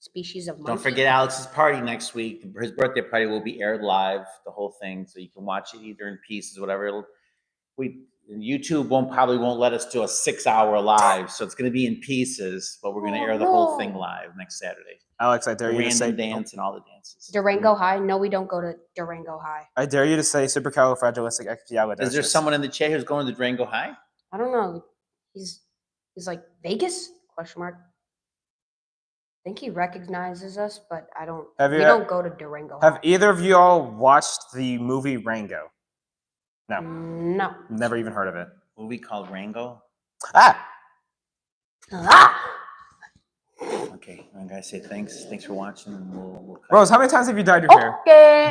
species of monkey? Don't forget Alex's party next week. His birthday party will be aired live, the whole thing, so you can watch it either in pieces, whatever. YouTube probably won't let us do a 6-hour live, so it's going to be in pieces, but we're going to air the whole thing live next Saturday. Alex, I dare you to say. Random dance and all the dances. Durango High? No, we don't go to Durango High. I dare you to say supercalifragilisticexpialidocious. Is there someone in the chat who's going to Durango High? I don't know. He's like Vegas? Question mark. I think he recognizes us, but I don't. Have We you- don't go to Durango Have High. either of you all watched the movie Rango? No, No. never even heard of it. Movie called Rango? Ah, Ah! Okay, I'm going to say thanks. Thanks for watching. And we'll cut. Rose, how many times have you dyed your hair? Okay.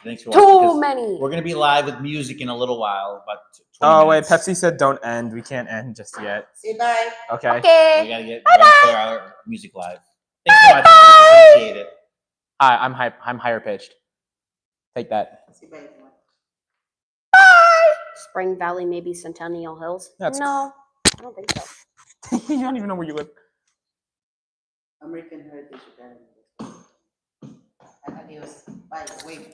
Thanks for watching. Too 'cause many. We're going to be live with music in a little while, about 20 Oh wait, minutes. Pepsi said don't end. We can't end just yet. Say bye. Okay. We Okay. got to play our music live. Thanks for watching. Appreciate it. Hi, I'm higher pitched. Take that. Say bye. everyone. Spring Valley, maybe Centennial Hills. That's No, I don't think so. You don't even know where you live. American Heritage Academy. Adios. Bye. Wait.